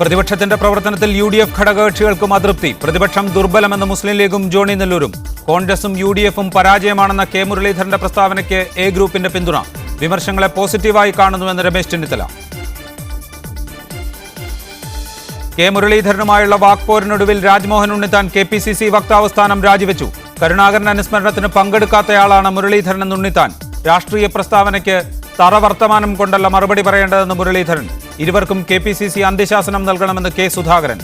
പ്രതിപക്ഷത്തിന്റെ പ്രവർത്തനത്തിൽ UDF ഘടകകക്ഷികൾക്കും അതൃപ്തി. പ്രതിപക്ഷം ദുർബലമെന്ന് മുസ്ലിം ലീഗും ജോണി നെല്ലൂരും. കോൺഗ്രസും UDFും പരാജയമാണെന്ന കെ മുരളീധരന്റെ പ്രസ്താവനയ്ക്ക് എ ഗ്രൂപ്പിന്റെ പിന്തുണ. വിമർശങ്ങളെ പോസിറ്റീവായി കാണുന്നുവെന്ന് രമേശ് ചെന്നിത്തല. കെ മുരളീധരനുമായുള്ള വാക്പോരിനൊടുവിൽ രാജ്മോഹൻ ഉണ്ണിത്താൻ KPCC വക്താവ് സ്ഥാനം രാജിവെച്ചു. കരുണാകരൻ അനുസ്മരണത്തിന് പങ്കെടുക്കാത്തയാളാണ് മുരളീധരൻ ഉണ്ണിത്താൻ. രാഷ്ട്രീയ പ്രസ്താവനയ്ക്ക് തറവർത്തമാനം കൊണ്ടല്ല മറുപടി പറയേണ്ടതെന്ന് മുരളീധരൻ. ഇരുവർക്കും KPCC അന്ത്യശാസനം നൽകണമെന്ന് കെ സുധാകരൻ.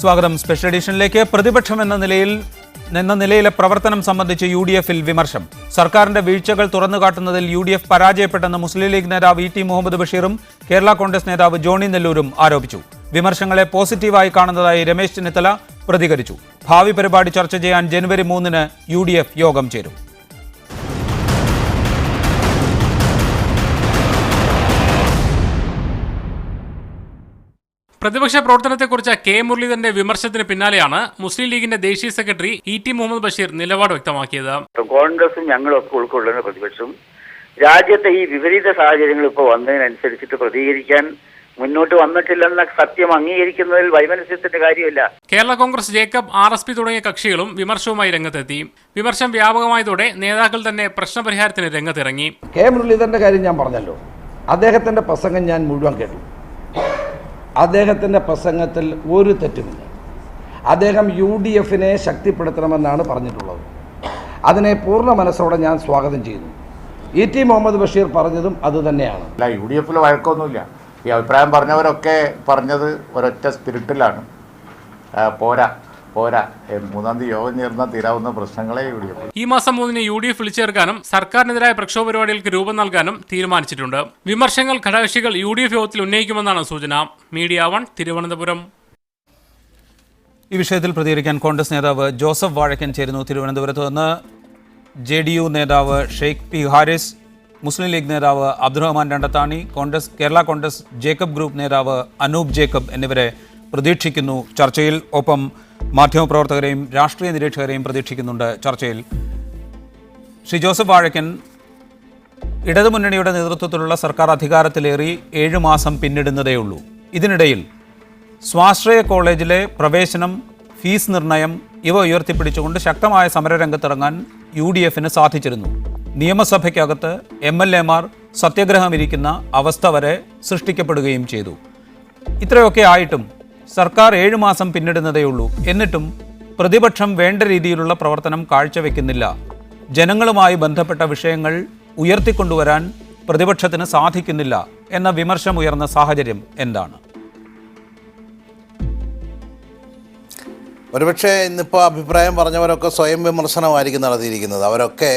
സ്വാഗതം. സ്പെഷ്യൽ എഡിഷനിലേക്ക്. പ്രതിപക്ഷം എന്ന നിലയിലെ പ്രവർത്തനം സംബന്ധിച്ച് UDFിൽ വിമർശം. സർക്കാരിന്റെ വീഴ്ചകൾ തുറന്നുകാട്ടുന്നതിൽ UDF പരാജയപ്പെട്ടെന്ന് മുസ്ലിം ലീഗ് നേതാവ് ET മുഹമ്മദ് ബഷീറും കേരള കോൺഗ്രസ് നേതാവ് ജോണി നെല്ലൂരും ആരോപിച്ചു. വിമർശങ്ങളെ പോസിറ്റീവായി കാണുന്നതായി രമേശ് ചെന്നിത്തല പ്രതികരിച്ചു. ഭാവി പരിപാടി ചർച്ച ചെയ്യാൻ ജനുവരി 3-ന് UDF യോഗം ചേരും. പ്രതിപക്ഷ പ്രവർത്തനത്തെക്കുറിച്ച് കെ മുരളീധരന്റെ വിമർശനത്തിന് പിന്നാലെയാണ് മുസ്ലിം ലീഗിന്റെ ദേശീയ സെക്രട്ടറി ET മുഹമ്മദ് ബഷീർ നിലപാട് വ്യക്തമാക്കിയത്. കോൺഗ്രസും ഞങ്ങളൊക്കെ ഉൾക്കൊള്ളുന്ന പ്രതിപക്ഷവും രാജ്യത്തെ ഈ വിപരീത സാഹചര്യങ്ങൾ ഇപ്പോൾ വന്നതിനനുസരിച്ചിട്ട് പ്രതികരിക്കാൻ മുന്നോട്ട് വന്നിട്ടില്ലെന്ന സത്യം അംഗീകരിക്കുന്നതിൽ വൈമനസ്യത്തിന്റെ കാര്യമില്ല. കേരള കോൺഗ്രസ്, ജേക്കബ്, RSP തുടങ്ങിയ കക്ഷികളും വിമർശവുമായി രംഗത്തെത്തി. വിമർശനം വ്യാപകമായതോടെ നേതാക്കൾ തന്നെ പ്രശ്നപരിഹാരത്തിന് രംഗത്തിറങ്ങി. കെ മുരളീധരന്റെ കാര്യം ഞാൻ പറഞ്ഞല്ലോ. അദ്ദേഹത്തിന്റെ പ്രസംഗം ഞാൻ മുഴുവൻ കേട്ടു. അദ്ദേഹത്തിന്റെ പ്രസംഗത്തിൽ ഒരു തെറ്റുമില്ല. അദ്ദേഹം UDFനെ ശക്തിപ്പെടുത്തണമെന്നാണ് പറഞ്ഞിട്ടുള്ളത്. അതിനെ പൂർണ്ണ മനസ്സോടെ ഞാൻ സ്വാഗതം ചെയ്യുന്നു. ET മുഹമ്മദ് ബഷീർ പറഞ്ഞതും അതുതന്നെയാണ്. UDFിൽ വഴക്കൊന്നുമില്ല. ഈ അഭിപ്രായം പറഞ്ഞവരൊക്കെ പറഞ്ഞത് ഒരൊറ്റ സ്പിരിറ്റിലാണ്. പോരാ 3-ാം തീയതി യോഗം ചേർന്നാൽ തീരാവുന്ന പ്രശ്നങ്ങളെ UDF. ഈ മാസം 3-ന് UDF വിളിച്ചേർക്കാനും സർക്കാരിനെതിരായ പ്രക്ഷോഭ പരിപാടികൾക്ക് രൂപം നൽകാനും തീരുമാനിച്ചിട്ടുണ്ട്. വിമർശങ്ങൾ ഘടകകക്ഷികൾ UDF യോഗത്തിൽ ഉന്നയിക്കുമെന്നാണ് സൂചന. മീഡിയ 1 തിരുവനന്തപുരം. ഈ വിഷയത്തിൽ പ്രതികരിക്കാൻ കോൺഗ്രസ് നേതാവ് ജോസഫ് വാഴക്കൻ ചേരുന്നു തിരുവനന്തപുരത്ത് നിന്ന്. JDU നേതാവ് ഷെയ്ഖ് P ഹാരിസ്, മുസ്ലിം ലീഗ് നേതാവ് അബ്ദുറഹ്മാൻ രണ്ടത്താണി, കേരള കോൺഗ്രസ് ജേക്കബ് ഗ്രൂപ്പ് നേതാവ് അനൂപ് ജേക്കബ് എന്നിവരെ പ്രതീക്ഷിക്കുന്നു ചർച്ചയിൽ. ഒപ്പം മാധ്യമപ്രവർത്തകരെയും രാഷ്ട്രീയ നിരീക്ഷകരെയും പ്രതീക്ഷിക്കുന്നുണ്ട് ചർച്ചയിൽ. ശ്രീ ജോസഫ് വാഴക്കൻ, ഇടതുമുന്നണിയുടെ നേതൃത്വത്തിലുള്ള സർക്കാർ അധികാരത്തിലേറി 7 മാസം പിന്നിടുന്നതേയുള്ളൂ. ഇതിനിടയിൽ സ്വാശ്രയ കോളേജിലെ പ്രവേശനം, ഫീസ് നിർണയം ഇവ ഉയർത്തിപ്പിടിച്ചുകൊണ്ട് ശക്തമായ സമരരംഗത്തിറങ്ങാൻ UDFന് സാധിച്ചിരുന്നു. നിയമസഭയ്ക്കകത്ത് MLAമാർ സത്യഗ്രഹമിരിക്കുന്ന അവസ്ഥ വരെ സൃഷ്ടിക്കപ്പെടുകയും ചെയ്തു. ഇത്രയൊക്കെ ആയിട്ടും സർക്കാർ 7 മാസം പിന്നിടുന്നതേയുള്ളൂ. എന്നിട്ടും പ്രതിപക്ഷം വേണ്ട രീതിയിലുള്ള പ്രവർത്തനം കാഴ്ചവെക്കുന്നില്ല. ജനങ്ങളുമായി ബന്ധപ്പെട്ട വിഷയങ്ങൾ ഉയർത്തിക്കൊണ്ടുവരാൻ പ്രതിപക്ഷത്തിന് സാധിക്കുന്നില്ല എന്ന വിമർശനം ഉയർന്ന സാഹചര്യം എന്താണ്? ഒരുപക്ഷെ ഇന്നിപ്പോൾ അഭിപ്രായം പറഞ്ഞവരൊക്കെ സ്വയം വിമർശനമായിരിക്കും നടത്തിയിരിക്കുന്നത്. അവരൊക്കെ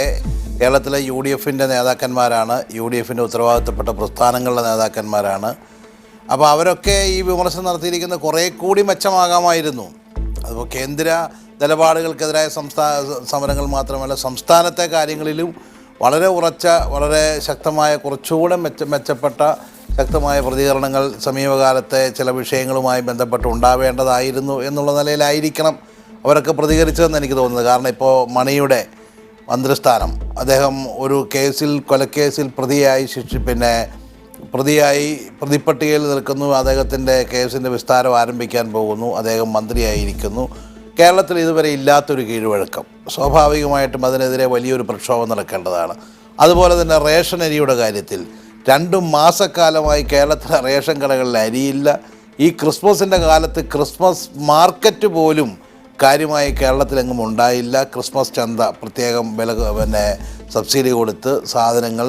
കേരളത്തിലെ UDFിൻ്റെ നേതാക്കന്മാരാണ്, UDFിൻ്റെ ഉത്തരവാദിത്തപ്പെട്ട പ്രസ്ഥാനങ്ങളുടെ നേതാക്കന്മാരാണ്. അപ്പോൾ അവരൊക്കെ ഈ വിമർശനം നടത്തിയിരിക്കുന്നത് കുറേ കൂടി മെച്ചമാകാമായിരുന്നു. അതിപ്പോൾ കേന്ദ്ര നിലപാടുകൾക്കെതിരായ സമരങ്ങൾ മാത്രമല്ല, സംസ്ഥാനത്തെ കാര്യങ്ങളിലും വളരെ ഉറച്ച, വളരെ ശക്തമായ, കുറച്ചുകൂടെ മെച്ചപ്പെട്ട ശക്തമായ പ്രതികരണങ്ങൾ സമീപകാലത്തെ ചില വിഷയങ്ങളുമായി ബന്ധപ്പെട്ട് ഉണ്ടാവേണ്ടതായിരുന്നു എന്നുള്ള നിലയിലായിരിക്കണം അവരൊക്കെ പ്രതികരിച്ചതെന്ന് എനിക്ക് തോന്നുന്നത്. കാരണം ഇപ്പോൾ മണിയുടെ മന്ത്രിസ്ഥാനം, അദ്ദേഹം ഒരു കൊലക്കേസിൽ പ്രതിപട്ടികയിൽ നിൽക്കുന്നു. അദ്ദേഹത്തിൻ്റെ കേസിൻ്റെ വിസ്താരം ആരംഭിക്കാൻ പോകുന്നു. അദ്ദേഹം മന്ത്രിയായിരിക്കുന്നു. കേരളത്തിൽ ഇതുവരെ ഇല്ലാത്തൊരു കീഴ്വഴക്കം. സ്വാഭാവികമായിട്ടും അതിനെതിരെ വലിയൊരു പ്രക്ഷോഭം നടക്കേണ്ടതാണ്. അതുപോലെ തന്നെ റേഷൻ അരിയുടെ കാര്യത്തിൽ 2 മാസക്കാലമായി കേരളത്തിലെ റേഷൻ കടകളിൽ അരിയില്ല. ഈ ക്രിസ്മസിൻ്റെ കാലത്ത് ക്രിസ്മസ് മാർക്കറ്റ് പോലും കാര്യമായി കേരളത്തിലെങ്ങും ഉണ്ടായില്ല. ക്രിസ്മസ് ചന്ത പ്രത്യേകം സബ്സിഡി കൊടുത്ത് സാധനങ്ങൾ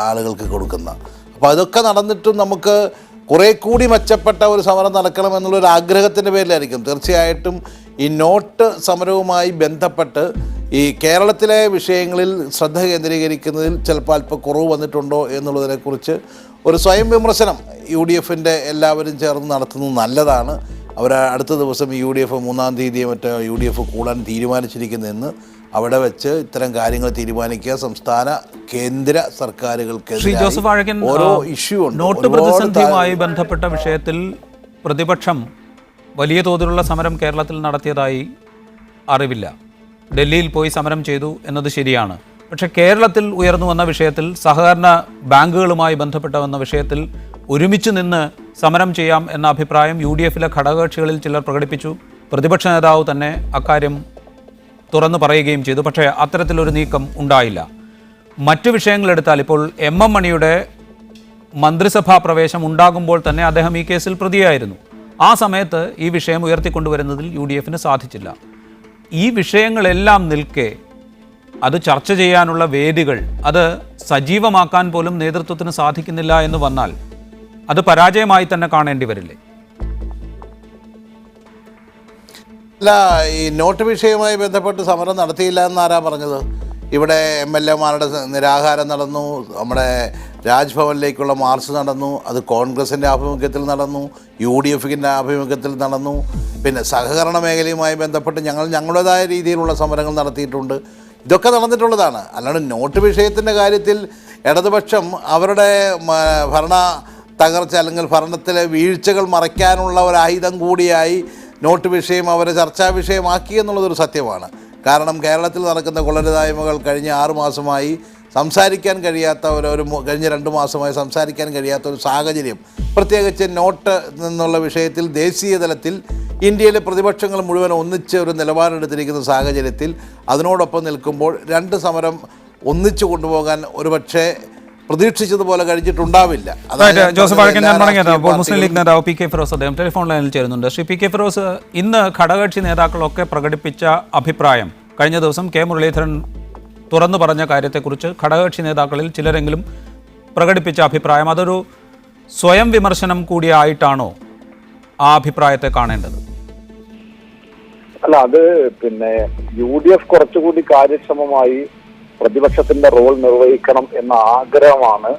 ആളുകൾക്ക് കൊടുക്കുന്ന. അപ്പോൾ അതൊക്കെ നടന്നിട്ടും നമുക്ക് കുറേ കൂടി മെച്ചപ്പെട്ട ഒരു സമരം നടക്കണമെന്നുള്ളൊരു ആഗ്രഹത്തിൻ്റെ പേരിലായിരിക്കും. തീർച്ചയായിട്ടും ഈ നോട്ട് സമരവുമായി ബന്ധപ്പെട്ട് ഈ കേരളത്തിലെ വിഷയങ്ങളിൽ ശ്രദ്ധ കേന്ദ്രീകരിക്കുന്നതിൽ ചിലപ്പോൾ അല്പം കുറവ് വന്നിട്ടുണ്ടോ എന്നുള്ളതിനെക്കുറിച്ച് ഒരു സ്വയം വിമർശനം UDFിൻ്റെ എല്ലാവരും ചേർന്ന് നടത്തുന്നത് നല്ലതാണ്. അവർ അടുത്ത ദിവസം UDF 3-ാം തീയതി മറ്റോ UDF കൂടാൻ തീരുമാനിച്ചിരിക്കുന്നതെന്ന് അവിടെ വെച്ച് ഇത്തരം കാര്യങ്ങൾ തീരുമാനിക്കുക. സംസ്ഥാന കേന്ദ്ര സർക്കാരുകൾക്ക് ഓരോ ഇഷ്യൂ ഉണ്ട്. നോട്ട് പ്രതിസന്ധിയുമായി ബന്ധപ്പെട്ട വിഷയത്തിൽ പ്രതിപക്ഷം വലിയ തോതിലുള്ള സമരം കേരളത്തിൽ നടത്തിയതായി അറിവില്ല. ഡൽഹിയിൽ പോയി സമരം ചെയ്തു എന്നത് ശരിയാണ്. പക്ഷേ കേരളത്തിൽ ഉയർന്നു വന്ന വിഷയത്തിൽ സഹകരണ ബാങ്കുകളുമായി ബന്ധപ്പെട്ട വന്ന വിഷയത്തിൽ ഒരുമിച്ച് നിന്ന് സമരം ചെയ്യാം എന്ന അഭിപ്രായം UDF-ലെ ഘടകകക്ഷികളിൽ ചിലർ പ്രകടിപ്പിച്ചു. പ്രതിപക്ഷ നേതാവ് തന്നെ അക്കാര്യം തുറന്നു പറയുകയും ചെയ്തു. പക്ഷേ അത്തരത്തിലൊരു നീക്കം ഉണ്ടായില്ല. മറ്റു വിഷയങ്ങളെടുത്താൽ ഇപ്പോൾ MM മണിയുടെ മന്ത്രിസഭാ പ്രവേശം ഉണ്ടാകുമ്പോൾ തന്നെ അദ്ദേഹം ഈ കേസിൽ പ്രതിയായിരുന്നു. ആ സമയത്ത് ഈ വിഷയം ഉയർത്തിക്കൊണ്ടുവരുന്നതിൽ UDF-ന് സാധിച്ചില്ല. ഈ വിഷയങ്ങളെല്ലാം നിൽക്കെ അത് ചർച്ച ചെയ്യാനുള്ള വേദികൾ അത് സജീവമാക്കാൻ പോലും നേതൃത്വത്തിന് സാധിക്കുന്നില്ല എന്ന് വന്നാൽ അത് പരാജയമായി തന്നെ കാണേണ്ടി വരില്ലേ? അല്ല, ഈ നോട്ട് വിഷയവുമായി ബന്ധപ്പെട്ട് സമരം നടത്തിയില്ല എന്നാരാ പറഞ്ഞത്? ഇവിടെ MLA-മാരുടെ നിരാഹാരം നടന്നു, നമ്മുടെ രാജ്ഭവനിലേക്കുള്ള മാർച്ച് നടന്നു, അത് കോൺഗ്രസിൻ്റെ ആഭിമുഖ്യത്തിൽ നടന്നു, UDF-ൻ്റെ ആഭിമുഖ്യത്തിൽ നടന്നു. പിന്നെ സഹകരണ മേഖലയുമായി ബന്ധപ്പെട്ട് ഞങ്ങളുടേതായ രീതിയിലുള്ള സമരങ്ങൾ നടത്തിയിട്ടുണ്ട്. ഇതൊക്കെ നടന്നിട്ടുള്ളതാണ്. അല്ലാണ്ട് നോട്ട് വിഷയത്തിൻ്റെ കാര്യത്തിൽ ഇടതുപക്ഷം അവരുടെ ഭരണ തകർച്ച അല്ലെങ്കിൽ ഭരണത്തിലെ വീഴ്ചകൾ മറയ്ക്കാനുള്ള ഒരു ആയുധം കൂടിയായി നോട്ട് വിഷയം അവരെ ചർച്ചാ വിഷയമാക്കി എന്നുള്ളതൊരു സത്യമാണ്. കാരണം കേരളത്തിൽ നടക്കുന്ന കൊള്ളരുതായ്മകൾ കഴിഞ്ഞ 6 മാസമായി സംസാരിക്കാൻ കഴിയാത്ത കഴിഞ്ഞ 2 മാസമായി സംസാരിക്കാൻ കഴിയാത്ത ഒരു സാഹചര്യം, പ്രത്യേകിച്ച് നോട്ട് എന്നുള്ള വിഷയത്തിൽ ദേശീയ തലത്തിൽ ഇന്ത്യയിലെ പ്രതിപക്ഷങ്ങൾ മുഴുവൻ ഒന്നിച്ച് ഒരു നിലപാടെടുത്തിരിക്കുന്ന സാഹചര്യത്തിൽ അതിനോടൊപ്പം നിൽക്കുമ്പോൾ 2 സമരം ഒന്നിച്ചു കൊണ്ടുപോകാൻ ഒരുപക്ഷെ പ്രതീക്ഷിച്ചതുപോലെ കഴിഞ്ഞിട്ടുണ്ടാവില്ല. ജോസഫ് വാഴക്കൻ, ഞാൻ പറഞ്ഞത് അപ്പോൾ മുസ്ലിം ലീഗ് നേതാവ് PK ഫിറോസ് അദ്ദേഹം ടെലിഫോൺ ലൈനിൽ ചേരുന്നുണ്ട്. ശ്രീ PK ഫിറോസ്, ഇന്ന് ഘടകകക്ഷി നേതാക്കളൊക്കെ പ്രകടിപ്പിച്ച അഭിപ്രായം, കഴിഞ്ഞ ദിവസം K മുരളീധരൻ തുറന്നു പറഞ്ഞ കാര്യത്തെക്കുറിച്ച് ഘടകകക്ഷി നേതാക്കളിൽ ചിലരെങ്കിലും പ്രകടിപ്പിച്ച അഭിപ്രായം, അതൊരു സ്വയം വിമർശനം കൂടിയായിട്ടാണോ ആ അഭിപ്രായത്തെ കാണേണ്ടത്? അല്ല, അത് പിന്നെ UDF കുറച്ചുകൂടി കാര്യക്ഷമമായി പ്രതിപക്ഷത്തിന്റെ റോൾ നിർവഹിക്കണം എന്ന ആഗ്രഹമാണ്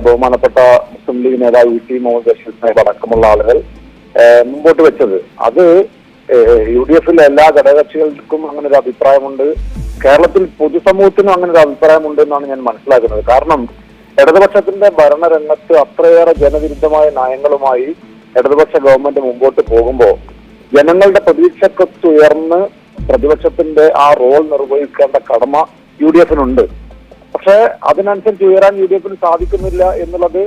ബഹുമാനപ്പെട്ട മുസ്ലിം ലീഗ് നേതാവ് VT മുഹമ്മദ് ബഷീർ സാഹിബ് അടക്കമുള്ള ആളുകൾ മുമ്പോട്ട് വെച്ചത്. അത് UDF-ലെ എല്ലാ ഘടകകക്ഷികൾക്കും അങ്ങനെ ഒരു അഭിപ്രായമുണ്ട്. കേരളത്തിൽ പൊതുസമൂഹത്തിനും അങ്ങനെ ഒരു അഭിപ്രായമുണ്ട് എന്നാണ് ഞാൻ മനസ്സിലാക്കുന്നത്. കാരണം ഇടതുപക്ഷത്തിന്റെ ഭരണരംഗത്ത് അത്രയേറെ ജനവിരുദ്ധമായ നയങ്ങളുമായി ഇടതുപക്ഷ ഗവൺമെന്റ് മുമ്പോട്ട് പോകുമ്പോൾ ജനങ്ങളുടെ പ്രതീക്ഷയ്ക്കൊത്തുയർന്ന് പ്രതിപക്ഷത്തിന്റെ ആ റോൾ നിർവഹിക്കേണ്ട കടമ UDF-നുണ്ട്. പക്ഷെ അതിനനുസരിച്ച് ഉയരാൻ UDF-ന് സാധിക്കുന്നില്ല എന്നുള്ളത്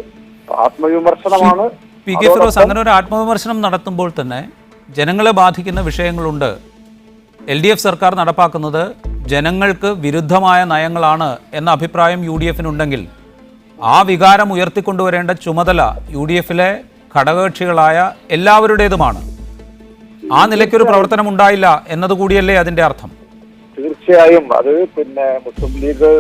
ആത്മവിമർശനമാണ്. PK ഫിറോസ്, അങ്ങനെ ഒരു ആത്മവിമർശനം നടത്തുമ്പോൾ തന്നെ ജനങ്ങളെ ബാധിക്കുന്ന വിഷയങ്ങളുണ്ട്. LDF സർക്കാർ നടപ്പാക്കുന്നത് ജനങ്ങൾക്ക് വിരുദ്ധമായ നയങ്ങളാണ് എന്ന അഭിപ്രായം UDF-നുണ്ടെങ്കിൽ ആ വികാരം ഉയർത്തിക്കൊണ്ടുവരേണ്ട ചുമതല UDF-ലെ ഘടകകക്ഷികളായ എല്ലാവരുടേതുമാണ്. ആ നിലയ്ക്കൊരു പ്രവർത്തനം ഉണ്ടായില്ല എന്നതുകൂടിയല്ലേ അതിന്റെ അർത്ഥം? തീർച്ചയായും അത് പിന്നെ മുസ്ലിം ലീഗ്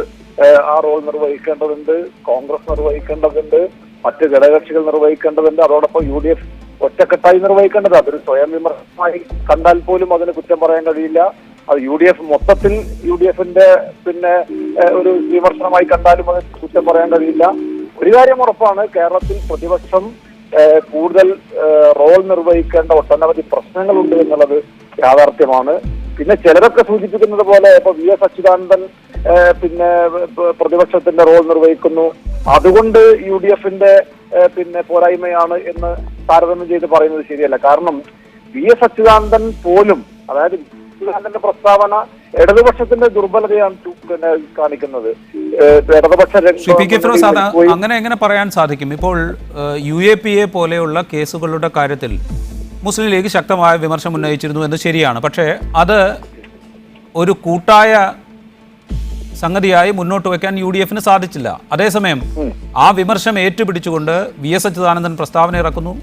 ആ റോൾ നിർവഹിക്കേണ്ടതുണ്ട്, കോൺഗ്രസ് നിർവഹിക്കേണ്ടതുണ്ട്, മറ്റ് ഘടകകക്ഷികൾ നിർവഹിക്കേണ്ടതുണ്ട്. അതോടൊപ്പം UDF ഒറ്റക്കെട്ടായി നിർവഹിക്കേണ്ടത്. അതൊരു സ്വയം വിമർശനമായി കണ്ടാൽ പോലും അതിന് കുറ്റം പറയാൻ കഴിയില്ല. അത് UDF മൊത്തത്തിൽ UDF-ന്റെ പിന്നെ ഒരു വിമർശനമായി കണ്ടാലും അത് കുറ്റം പറയാൻ കഴിയില്ല. ഒരു കാര്യം ഉറപ്പാണ്, കേരളത്തിൽ പ്രതിപക്ഷം കൂടുതൽ റോൾ നിർവഹിക്കേണ്ട ഒട്ടനവധി പ്രശ്നങ്ങളുണ്ട് എന്നുള്ളത് യാഥാർത്ഥ്യമാണ്. പിന്നെ ചിലരൊക്കെ സൂചിപ്പിക്കുന്നത് പോലെ ഇപ്പൊ VS അച്യുതാനന്ദൻ പിന്നെ പ്രതിപക്ഷത്തിന്റെ റോൾ നിർവഹിക്കുന്നു, അതുകൊണ്ട് UDF-ന്റെ പിന്നെ പോരായ്മയാണ് എന്ന് താരതമ്യം ചെയ്ത് പറയുന്നത് ശരിയല്ല. കാരണം VS അച്യുതാനന്ദൻ പോലും, അതായത് അച്യുതാനന്ദന്റെ പ്രസ്താവന ഇടതുപക്ഷത്തിന്റെ ദുർബലതയാണ് പിന്നെ കാണിക്കുന്നത്. ഇടതുപക്ഷ അങ്ങനെ എങ്ങനെ പറയാൻ സാധിക്കും? ഇപ്പോൾ UAPA പോലെയുള്ള കേസുകളുടെ കാര്യത്തിൽ മുസ്ലിം ലീഗ് ശക്തമായ വിമർശനം ഉന്നയിച്ചിരുന്നു എന്ന് ശരിയാണ്. പക്ഷേ അത് ഒരു കൂട്ടായ സംഗതിയായി മുന്നോട്ട് വയ്ക്കാൻ UDF-ന് സാധിച്ചില്ല. അതേസമയം ആ വിമർശനം ഏറ്റുപിടിച്ചുകൊണ്ട് VS അച്യുതാനന്ദൻ പ്രസ്താവന ഇറക്കുന്നു,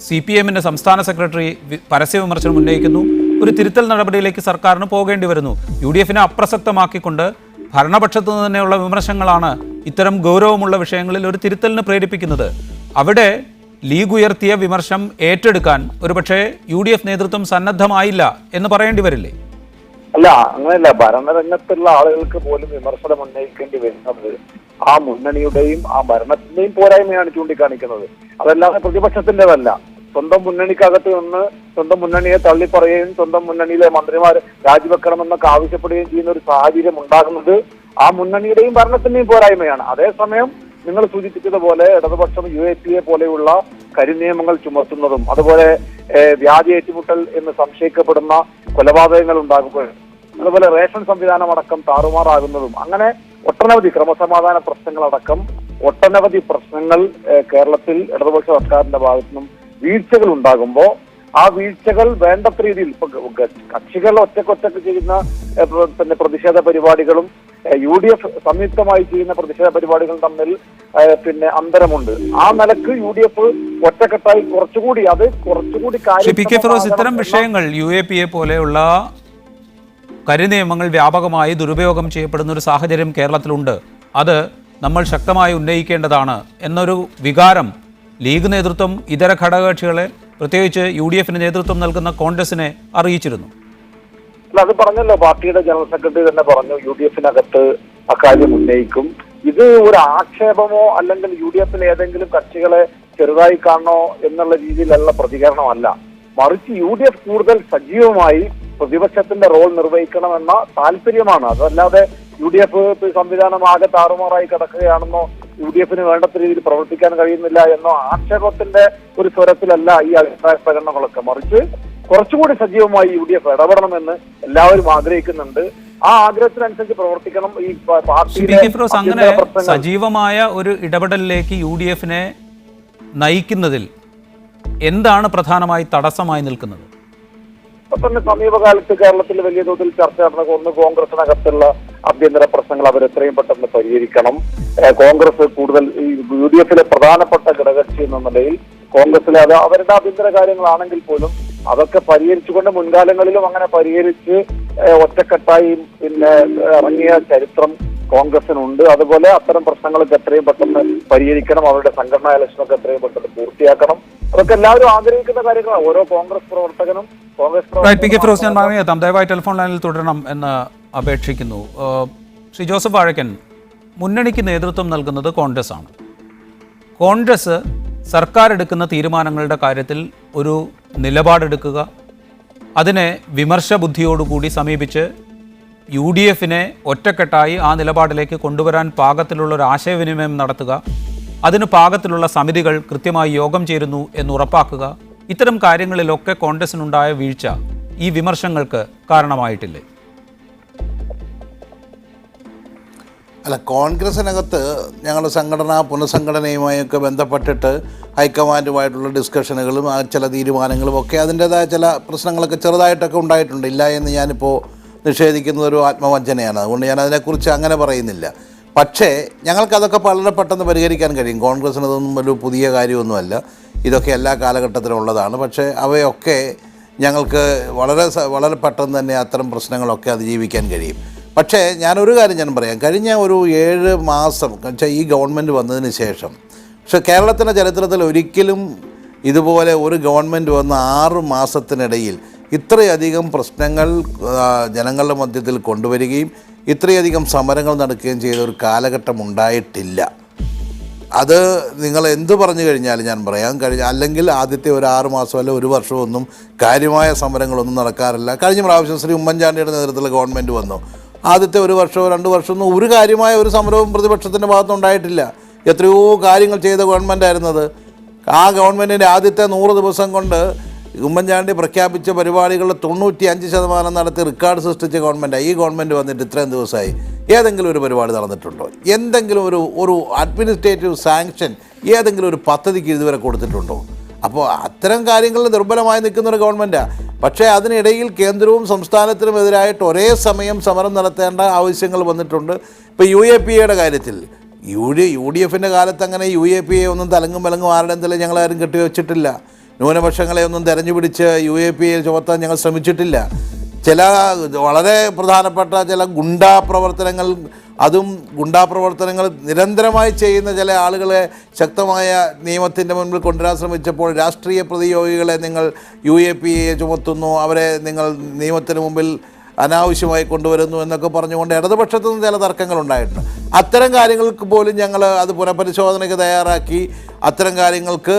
CPM-ന്റെ സംസ്ഥാന സെക്രട്ടറി പരസ്യ വിമർശനം ഉന്നയിക്കുന്നു, ഒരു തിരുത്തൽ നടപടിയിലേക്ക് സർക്കാരിന് പോകേണ്ടി വരുന്നു. UDF-നെ അപ്രസക്തമാക്കിക്കൊണ്ട് ഭരണപക്ഷത്തു നിന്ന് തന്നെയുള്ള വിമർശനങ്ങളാണ് ഇത്തരം ഗൗരവമുള്ള വിഷയങ്ങളിൽ ഒരു തിരുത്തലിന് പ്രേരിപ്പിക്കുന്നത്. അവിടെ ലീഗ് ഉയർത്തിയ വിമർശനം ഏറ്റെടുക്കാൻ ഒരുപക്ഷെ UDF നേതൃത്വം സന്നദ്ധമായില്ല എന്ന് പറയേണ്ടി വരില്ലേ? അല്ല, അങ്ങനെയല്ല. ഭരണരംഗത്തുള്ള ആളുകൾക്ക് പോലും വിമർശനം ഉന്നയിക്കേണ്ടി വരുന്നത് ആ മുന്നണിയുടെയും ആ ഭരണത്തിന്റെയും പോരായ്മയാണ് ചൂണ്ടിക്കാണിക്കുന്നത്. അതല്ലാതെ പ്രതിപക്ഷത്തിൻ്റെതല്ല. സ്വന്തം മുന്നണിക്കകത്ത് നിന്ന് സ്വന്തം മുന്നണിയെ തള്ളിപ്പറയുകയും സ്വന്തം മുന്നണിയിലെ മന്ത്രിമാർ രാജിവെക്കണമെന്നൊക്കെ ആവശ്യപ്പെടുകയും ചെയ്യുന്ന ഒരു സാഹചര്യം ഉണ്ടാകുന്നത് ആ മുന്നണിയുടെയും ഭരണത്തിന്റെയും പോരായ്മയാണ്. അതേസമയം നിങ്ങൾ സൂചിപ്പിച്ചതുപോലെ ഇടതുപക്ഷം UAPA പോലെയുള്ള കരിനിയമങ്ങൾ ചുമത്തുന്നതും അതുപോലെ വ്യാജ ഏറ്റുമുട്ടൽ എന്ന് സംശയിക്കപ്പെടുന്ന കൊലപാതകങ്ങൾ ഉണ്ടാകുകയും അതുപോലെ റേഷൻ സംവിധാനം അടക്കം താറുമാറാകുന്നതും അങ്ങനെ ഒട്ടനവധി ക്രമസമാധാന പ്രശ്നങ്ങളടക്കം ഒട്ടനവധി പ്രശ്നങ്ങൾ കേരളത്തിൽ ഇടതുപക്ഷ സർക്കാരിന്റെ ഭാഗത്തു നിന്നും വീഴ്ചകൾ ഉണ്ടാകുമ്പോൾ ആ വീഴ്ചകൾ വേണ്ടത്ര രീതിയിൽ ഇപ്പൊ കക്ഷികൾ ഒറ്റക്കൊറ്റക്ക് ചെയ്യുന്ന പിന്നെ പ്രതിഷേധ പരിപാടികളും UDF സംയുക്തമായി ചെയ്യുന്ന പ്രതിഷേധ പരിപാടികളും തമ്മിൽ പിന്നെ അന്തരമുണ്ട്. ആ നിലക്ക് UDF ഒറ്റക്കെട്ടായി കുറച്ചുകൂടി ഇത്തരം വിഷയങ്ങൾ UAPA പോലെയുള്ള കരിനിയമങ്ങൾ വ്യാപകമായി ദുരുപയോഗം ചെയ്യപ്പെടുന്ന ഒരു സാഹചര്യം കേരളത്തിലുണ്ട്. അത് നമ്മൾ ശക്തമായി ഉന്നയിക്കേണ്ടതാണ് എന്നൊരു വികാരം ലീഗ് നേതൃത്വം ഇതര ഘടകകക്ഷികളെ പ്രത്യേകിച്ച് UDFന് നേതൃത്വം നൽകുന്ന കോൺഗ്രസിനെ അറിയിച്ചിരുന്നു. അല്ല, അത് പറഞ്ഞല്ലോ, പാർട്ടിയുടെ ജനറൽ സെക്രട്ടറി തന്നെ പറഞ്ഞു UDFനകത്ത് അക്കാര്യം ഉന്നയിക്കും. ഇത് ഒരു ആക്ഷേപമോ അല്ലെങ്കിൽ UDFിലെ ഏതെങ്കിലും കക്ഷികളെ ചെറുതായി കാണണോ എന്നുള്ള രീതിയിലുള്ള പ്രതികരണമല്ല. മറിച്ച് UDF കൂടുതൽ സജീവമായി പ്രതിപക്ഷത്തിന്റെ റോൾ നിർവഹിക്കണമെന്ന താല്പര്യമാണ്. അതല്ലാതെ UDF സംവിധാനം ആകെ താറുമാറായി കിടക്കുകയാണെന്നോ UDFന് വേണ്ടത്ര രീതിയിൽ പ്രവർത്തിക്കാൻ കഴിയുന്നില്ല എന്നോ ആക്ഷേപത്തിന്റെ ഒരു സ്വരത്തിലല്ല ഈ അഭിപ്രായ പ്രകടനങ്ങളൊക്കെ. മറിച്ച് കുറച്ചുകൂടി സജീവമായി UDF ഇടപെടണമെന്ന് എല്ലാവരും ആഗ്രഹിക്കുന്നുണ്ട്. ആ ആഗ്രഹത്തിനനുസരിച്ച് പ്രവർത്തിക്കണം. ഈ അങ്ങനെ സജീവമായ ഒരു ഇടപെടലിലേക്ക് UDFനെ നയിക്കുന്നതിൽ എന്താണ് പ്രധാനമായി തടസ്സമായി നിൽക്കുന്നത്? തന്നെ സമീപകാലത്ത് കേരളത്തിൽ വലിയ തോതിൽ ചർച്ച നടന്ന കോൺഗ്രസിനകത്തുള്ള ആഭ്യന്തര പ്രശ്നങ്ങൾ അവർ എത്രയും പെട്ടെന്ന് പരിഹരിക്കണം. കോൺഗ്രസ് കൂടുതൽ ഈ UDFിലെ പ്രധാനപ്പെട്ട ഘടകകക്ഷി എന്ന നിലയിൽ കോൺഗ്രസിലെ അത് അവരുടെ ആഭ്യന്തര കാര്യങ്ങളാണെങ്കിൽ പോലും അതൊക്കെ പരിഹരിച്ചുകൊണ്ട് മുൻകാലങ്ങളിലും അങ്ങനെ പരിഹരിച്ച് ഒറ്റക്കെട്ടായി പിന്നെ ഇറങ്ങിയ ചരിത്രം കോൺഗ്രസിനുണ്ട്. അതുപോലെ അത്തരം പ്രശ്നങ്ങളൊക്കെ എത്രയും പെട്ടെന്ന് പരിഹരിക്കണം. അവരുടെ സംഘടനാ ഇലക്ഷനൊക്കെ എത്രയും പെട്ടെന്ന് പൂർത്തിയാക്കണം. അതൊക്കെ എല്ലാവരും ആഗ്രഹിക്കുന്ന കാര്യങ്ങളാണ്. ഓരോ കോൺഗ്രസ് പ്രവർത്തകനും ദയവായി ടെലിഫോൺ ലൈനിൽ തുടരണം എന്ന് അപേക്ഷിക്കുന്നു. ശ്രീ ജോസഫ് വാഴക്കൻ, മുന്നണിക്ക് നേതൃത്വം നൽകുന്നത് കോൺഗ്രസ് ആണ്. കോൺഗ്രസ് സർക്കാർ എടുക്കുന്ന തീരുമാനങ്ങളുടെ കാര്യത്തിൽ ഒരു നിലപാടെടുക്കുക, അതിനെ വിമർശബുദ്ധിയോടുകൂടി സമീപിച്ച് UDFനെ ഒറ്റക്കെട്ടായി ആ നിലപാടിലേക്ക് കൊണ്ടുവരാൻ പാകത്തിലുള്ള ഒരു ആശയവിനിമയം നടത്തുക, അതിന് പാകത്തിലുള്ള സമിതികൾ കൃത്യമായി യോഗം ചേരുന്നു എന്ന് ഉറപ്പാക്കുക, ഇത്തരം കാര്യങ്ങളിലൊക്കെ കോൺഗ്രസിനുണ്ടായ വീഴ്ച ഈ വിമർശങ്ങൾക്ക് കാരണമായിട്ടില്ലേ? അല്ല, കോൺഗ്രസിനകത്ത് ഞങ്ങളുടെ സംഘടനാ പുനഃസംഘടനയുമായൊക്കെ ബന്ധപ്പെട്ടിട്ട് ഹൈക്കമാൻഡുമായിട്ടുള്ള ഡിസ്കഷനുകളും ചില തീരുമാനങ്ങളും ഒക്കെ അതിൻ്റേതായ ചില പ്രശ്നങ്ങളൊക്കെ ചെറുതായിട്ടൊക്കെ ഉണ്ടായിട്ടുണ്ട്. ഇല്ല എന്ന് ഞാനിപ്പോൾ നിഷേധിക്കുന്നത് ഒരു ആത്മവഞ്ചനയാണ്. അതുകൊണ്ട് ഞാൻ അതിനെക്കുറിച്ച് അങ്ങനെ പറയുന്നില്ല. പക്ഷേ ഞങ്ങൾക്കതൊക്കെ വളരെ പെട്ടെന്ന് പരിഹരിക്കാൻ കഴിയും. കോൺഗ്രസിനതൊന്നും ഒരു പുതിയ കാര്യമൊന്നുമല്ല, ഇതൊക്കെ എല്ലാ കാലഘട്ടത്തിലും ഉള്ളതാണ്. പക്ഷേ അവയൊക്കെ ഞങ്ങൾക്ക് വളരെ പെട്ടെന്ന് തന്നെ അത്തരം പ്രശ്നങ്ങളൊക്കെ അതിജീവിക്കാൻ കഴിയും. പക്ഷേ ഞാനൊരു കാര്യം ഞാൻ പറയാം, കഴിഞ്ഞ ഒരു 7 മാസം ഈ ഗവൺമെൻറ് വന്നതിന് ശേഷം, പക്ഷേ കേരളത്തിൻ്റെ ചരിത്രത്തിൽ ഒരിക്കലും ഇതുപോലെ ഒരു ഗവൺമെൻറ് വന്ന 6 മാസത്തിനിടയിൽ ഇത്രയധികം പ്രശ്നങ്ങൾ ജനങ്ങളുടെ മധ്യത്തിൽ കൊണ്ടുവരികയും ഇത്രയധികം സമരങ്ങൾ നടക്കുകയും ചെയ്ത ഒരു കാലഘട്ടം ഉണ്ടായിട്ടില്ല. അത് നിങ്ങൾ എന്ത് പറഞ്ഞു കഴിഞ്ഞാലും ഞാൻ പറയാം, അല്ലെങ്കിൽ ആദ്യത്തെ ഒരു 6 മാസം അല്ല ഒരു വർഷമൊന്നും കാര്യമായ സമരങ്ങളൊന്നും നടക്കാറില്ല. കഴിഞ്ഞ പ്രാവശ്യം ശ്രീ ഉമ്മൻചാണ്ടിയുടെ നേതൃത്വത്തിലുള്ള ഗവൺമെൻറ് വന്നു, ആദ്യത്തെ 1 വർഷമോ 2 വർഷമൊന്നും ഒരു കാര്യമായ ഒരു സമരവും പ്രതിപക്ഷത്തിൻ്റെ ഭാഗത്തുനിന്നുണ്ടായിട്ടില്ല. എത്രയോ കാര്യങ്ങൾ ചെയ്ത ഗവൺമെൻറ്റായിരുന്നത്. ആ ഗവൺമെൻറ്റിൻ്റെ ആദ്യത്തെ 100 ദിവസം കൊണ്ട് ഉമ്മൻചാണ്ടി പ്രഖ്യാപിച്ച പരിപാടികളിൽ 95% നടത്തി റെക്കോർഡ് സൃഷ്ടിച്ച ഗവൺമെൻറ്റാണ്. ഈ ഗവൺമെൻറ് വന്നിട്ട് ഇത്രയും ദിവസമായി ഏതെങ്കിലും ഒരു പരിപാടി നടന്നിട്ടുണ്ടോ? എന്തെങ്കിലും ഒരു അഡ്മിനിസ്ട്രേറ്റീവ് സാങ്ഷൻ ഏതെങ്കിലും ഒരു പദ്ധതിക്ക് ഇതുവരെ കൊടുത്തിട്ടുണ്ടോ? അപ്പോൾ അത്തരം കാര്യങ്ങളിൽ ദുർബലമായി നിൽക്കുന്ന ഒരു ഗവൺമെൻറ്റാണ്. പക്ഷേ അതിനിടയിൽ കേന്ദ്രവും സംസ്ഥാനത്തിനും എതിരായിട്ട് ഒരേ സമയം സമരം നടത്തേണ്ട ആവശ്യങ്ങൾ വന്നിട്ടുണ്ട്. ഇപ്പോൾ UAPAയുടെ കാര്യത്തിൽ UDFിൻ്റെ കാലത്ത് അങ്ങനെ UAPA ഒന്നും തലങ്ങും വിലങ്ങും ആരുടെയും തല ഞങ്ങളാരും കെട്ടിവെച്ചിട്ടില്ല. ന്യൂനപക്ഷങ്ങളെ ഒന്നും തെരഞ്ഞുപിടിച്ച് UAPA ചുമത്താൻ ഞങ്ങൾ ശ്രമിച്ചിട്ടില്ല. ചില വളരെ പ്രധാനപ്പെട്ട ചില ഗുണ്ടാ പ്രവർത്തനങ്ങൾ നിരന്തരമായി ചെയ്യുന്ന ചില ആളുകളെ ശക്തമായ നിയമത്തിൻ്റെ മുൻപിൽ കൊണ്ടുവരാൻ ശ്രമിച്ചപ്പോൾ രാഷ്ട്രീയ പ്രതിയോഗികളെ നിങ്ങൾ UAPA ചുമത്തുന്നു, അവരെ നിങ്ങൾ നിയമത്തിന് മുമ്പിൽ അനാവശ്യമായി കൊണ്ടുവരുന്നു എന്നൊക്കെ പറഞ്ഞുകൊണ്ട് ഇടതുപക്ഷത്തു നിന്ന് ചില തർക്കങ്ങളുണ്ടായിട്ടുണ്ട്. അത്തരം കാര്യങ്ങൾക്ക് പോലും ഞങ്ങൾ അത് പുനഃപരിശോധനയ്ക്ക് തയ്യാറാക്കി അത്തരം കാര്യങ്ങൾക്ക്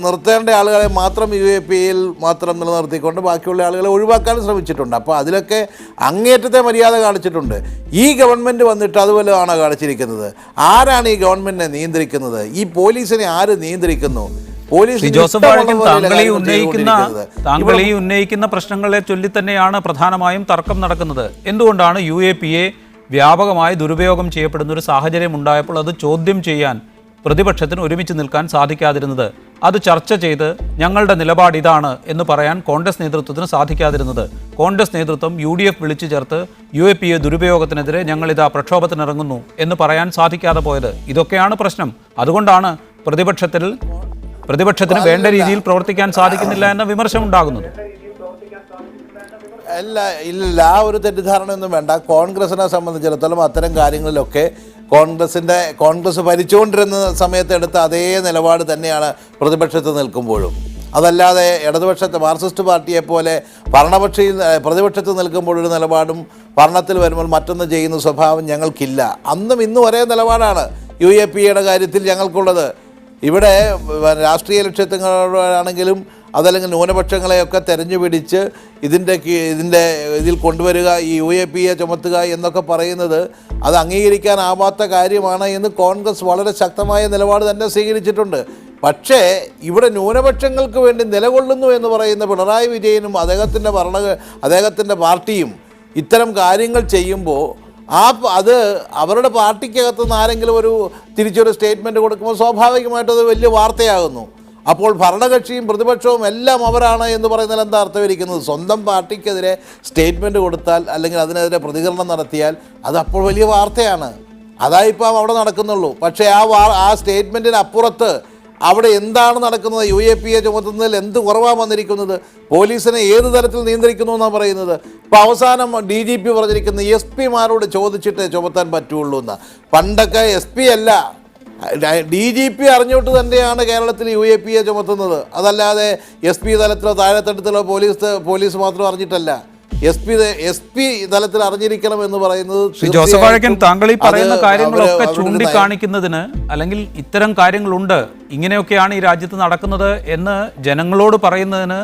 നിർത്തേണ്ട ആളുകളെ മാത്രം UAPAയിൽ മാത്രം നിലനിർത്തിക്കൊണ്ട് ബാക്കിയുള്ള ആളുകളെ ഒഴിവാക്കാൻ ശ്രമിച്ചിട്ടുണ്ട്. അപ്പോൾ അതിലൊക്കെ അങ്ങേറ്റത്തെ മര്യാദ കാണിച്ചിട്ടുണ്ട്. ഈ ഗവൺമെൻറ് വന്നിട്ട് അതുപോലെയാണോ കാണിച്ചിരിക്കുന്നത്? ആരാണ് ഈ ഗവൺമെൻറ്റിനെ നിയന്ത്രിക്കുന്നത്? ഈ പോലീസിനെ ആര് നിയന്ത്രിക്കുന്നു? ജോസഫ് വാഴക്കൻ, താങ്കൾ ഈ ഉന്നയിക്കുന്ന പ്രശ്നങ്ങളെ ചൊല്ലി തന്നെയാണ് പ്രധാനമായും തർക്കം നടക്കുന്നത്. എന്തുകൊണ്ടാണ് UAPA വ്യാപകമായി ദുരുപയോഗം ചെയ്യപ്പെടുന്ന ഒരു സാഹചര്യം ഉണ്ടായപ്പോൾ അത് ചോദ്യം ചെയ്യാൻ പ്രതിപക്ഷത്തിന് ഒരുമിച്ച് നിൽക്കാൻ സാധിക്കാതിരുന്നത്, അത് ചർച്ച ചെയ്ത് ഞങ്ങളുടെ നിലപാട് ഇതാണ് എന്ന് പറയാൻ കോൺഗ്രസ് നേതൃത്വത്തിന് സാധിക്കാതിരുന്നത്, കോൺഗ്രസ് നേതൃത്വം UDF വിളിച്ചു ചേർത്ത് UAPA ദുരുപയോഗത്തിനെതിരെ ഞങ്ങളിതാ പ്രക്ഷോഭത്തിനിറങ്ങുന്നു എന്ന് പറയാൻ സാധിക്കാതെ പോയത്, ഇതൊക്കെയാണ് പ്രശ്നം. അതുകൊണ്ടാണ് പ്രതിപക്ഷത്തിന് വേണ്ട രീതിയിൽ പ്രവർത്തിക്കാൻ സാധിക്കുന്നില്ല എന്ന വിമർശനം ഉണ്ടാകുന്നത്. ഇല്ല, ആ ഒരു തെറ്റിദ്ധാരണയൊന്നും വേണ്ട. കോൺഗ്രസിനെ സംബന്ധിച്ചിടത്തോളം അത്തരം കാര്യങ്ങളിലൊക്കെ കോൺഗ്രസ് ഭരിച്ചുകൊണ്ടിരുന്ന സമയത്ത് എടുത്ത അതേ നിലപാട് തന്നെയാണ് പ്രതിപക്ഷത്ത് നിൽക്കുമ്പോഴും. അതല്ലാതെ ഇടതുപക്ഷത്തെ മാർക്സിസ്റ്റ് പാർട്ടിയെ പോലെ പ്രതിപക്ഷത്ത് നിൽക്കുമ്പോഴൊരു നിലപാടും ഭരണത്തിൽ വരുമ്പോൾ മറ്റൊന്ന് ചെയ്യുന്ന സ്വഭാവം ഞങ്ങൾക്കില്ല. അന്നും ഇന്നും ഒരേ നിലപാടാണ് UAPAയുടെ കാര്യത്തിൽ ഞങ്ങൾക്കുള്ളത്. ഇവിടെ രാഷ്ട്രീയ ലക്ഷ്യങ്ങളാണെങ്കിലും അതല്ലെങ്കിൽ ന്യൂനപക്ഷങ്ങളെയൊക്കെ തെരഞ്ഞു പിടിച്ച് ഇതിൽ കൊണ്ടുവരിക, ഈ UAPA ചുമത്തുക എന്നൊക്കെ പറയുന്നത് അത് അംഗീകരിക്കാനാവാത്ത കാര്യമാണ് എന്ന് കോൺഗ്രസ് വളരെ ശക്തമായ നിലപാട് തന്നെ സ്വീകരിച്ചിട്ടുണ്ട്. പക്ഷേ ഇവിടെ ന്യൂനപക്ഷങ്ങൾക്ക് വേണ്ടി നിലകൊള്ളുന്നു എന്ന് പറയുന്ന പിണറായി വിജയനും അദ്ദേഹത്തിൻ്റെ പാർട്ടിയും ഇത്തരം കാര്യങ്ങൾ ചെയ്യുമ്പോൾ അത് അവരുടെ പാർട്ടിക്കകത്ത് നിന്ന് ആരെങ്കിലും തിരിച്ചൊരു സ്റ്റേറ്റ്മെൻറ്റ് കൊടുക്കുമ്പോൾ സ്വാഭാവികമായിട്ടും അത് വലിയ വാർത്തയാകുന്നു. അപ്പോൾ ഭരണകക്ഷിയും പ്രതിപക്ഷവും എല്ലാം അവരാണ് എന്ന് പറയുന്നതിൽ എന്താ അർത്ഥമായിരിക്കുന്നത്? സ്വന്തം പാർട്ടിക്കെതിരെ സ്റ്റേറ്റ്മെൻറ്റ് കൊടുത്താൽ അല്ലെങ്കിൽ അതിനെതിരെ പ്രതികരണം നടത്തിയാൽ അത് അപ്പോൾ വലിയ വാർത്തയാണ്. അതായിപ്പോൾ അവിടെ നടക്കുന്നുള്ളൂ. പക്ഷേ ആ സ്റ്റേറ്റ്മെൻറ്റിന് അപ്പുറത്ത് അവിടെ എന്താണ് നടക്കുന്നത്? UAPA ചുമത്തുന്നതിൽ എന്ത് കുറവാണ് വന്നിരിക്കുന്നത്? പോലീസിനെ ഏത് തരത്തിൽ നിയന്ത്രിക്കുന്നു എന്നാണ് പറയുന്നത്. ഇപ്പോൾ അവസാനം DGP പറഞ്ഞിരിക്കുന്നത് SP-മാരോട് ചോദിച്ചിട്ടേ ചുമത്താൻ പറ്റുള്ളൂ എന്നാണ്. പണ്ടൊക്കെ SP അല്ല, DGP അറിഞ്ഞിട്ട് തന്നെയാണ് കേരളത്തിൽ UAPA ചുമത്തുന്നത്. അതല്ലാതെ SP തലത്തിലോ താഴെത്തട്ടത്തിലോ പോലീസ് മാത്രം അറിഞ്ഞിട്ടല്ല. SP തലത്തിൽ അറിഞ്ഞിരിക്കണം എന്ന് പറയുന്നത്. ജോസഫ് വാഴക്കൻ, താങ്കൾ ഈ പറയുന്ന കാര്യങ്ങളൊക്കെ ചൂണ്ടിക്കാണിക്കുന്നതിന്, അല്ലെങ്കിൽ ഇത്തരം കാര്യങ്ങളുണ്ട്, ഇങ്ങനെയൊക്കെയാണ് ഈ രാജ്യത്ത് നടക്കുന്നത് എന്ന് ജനങ്ങളോട് പറയുന്നതിന്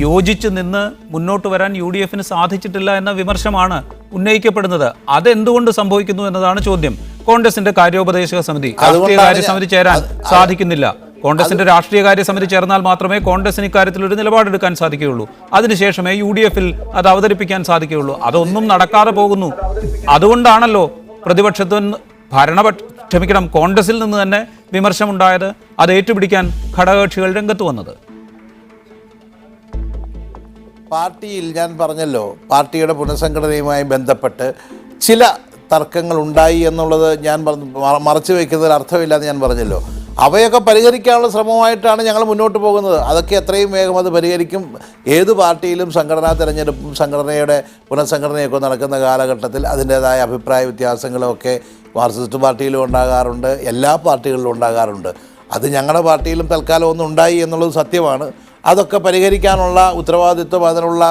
യോജിച്ച് നിന്ന് മുന്നോട്ട് വരാൻ UDFന് സാധിച്ചിട്ടില്ല എന്ന വിമർശനമാണ് ഉന്നയിക്കപ്പെടുന്നത്. അതെന്തുകൊണ്ട് സംഭവിക്കുന്നു എന്നതാണ് ചോദ്യം. കോൺഗ്രസിന്റെ കാര്യോപദേശക സമിതി, രാഷ്ട്രീയ കാര്യസമിതി ചേരാൻ സാധിക്കുന്നില്ല. കോൺഗ്രസിന്റെ രാഷ്ട്രീയ കാര്യസമിതി ചേർന്നാൽ മാത്രമേ കോൺഗ്രസിന് ഇക്കാര്യത്തിൽ ഒരു നിലപാടെടുക്കാൻ സാധിക്കുകയുള്ളൂ. അതിനുശേഷമേ UDFൽ അത് അവതരിപ്പിക്കാൻ സാധിക്കുകയുള്ളൂ. അതൊന്നും നടക്കാതെ പോകുന്നു. അതുകൊണ്ടാണല്ലോ കോൺഗ്രസിൽ നിന്ന് തന്നെ വിമർശനമുണ്ടായത്. അത് ഏറ്റുപിടിക്കാൻ ഘടകകക്ഷികൾ രംഗത്ത് വന്നത്. പാർട്ടിയിൽ ഞാൻ പറഞ്ഞല്ലോ, പാർട്ടിയുടെ പുനഃസംഘടനയുമായി ബന്ധപ്പെട്ട് ചില തർക്കങ്ങൾ ഉണ്ടായി എന്നുള്ളത് ഞാൻ മറച്ചു വയ്ക്കുന്നതിൽ അർത്ഥമില്ല എന്ന് ഞാൻ പറഞ്ഞല്ലോ. അവയൊക്കെ പരിഹരിക്കാനുള്ള ശ്രമമായിട്ടാണ് ഞങ്ങൾ മുന്നോട്ട് പോകുന്നത്. അതൊക്കെ എത്രയും വേഗം അത് പരിഹരിക്കും. ഏത് പാർട്ടിയിലും സംഘടനാ തെരഞ്ഞെടുപ്പും സംഘടനയുടെ പുനഃസംഘടനയൊക്കെ നടക്കുന്ന കാലഘട്ടത്തിൽ അതിൻ്റേതായ അഭിപ്രായ വ്യത്യാസങ്ങളൊക്കെ മാർക്സിസ്റ്റ് പാർട്ടിയിലും ഉണ്ടാകാറുണ്ട്, എല്ലാ പാർട്ടികളിലും ഉണ്ടാകാറുണ്ട്. അത് ഞങ്ങളുടെ പാർട്ടിയിലും തൽക്കാലം ഒന്നും ഉണ്ടായി എന്നുള്ളത് സത്യമാണ്. അതൊക്കെ പരിഹരിക്കാനുള്ള ഉത്തരവാദിത്വം, അതിനുള്ള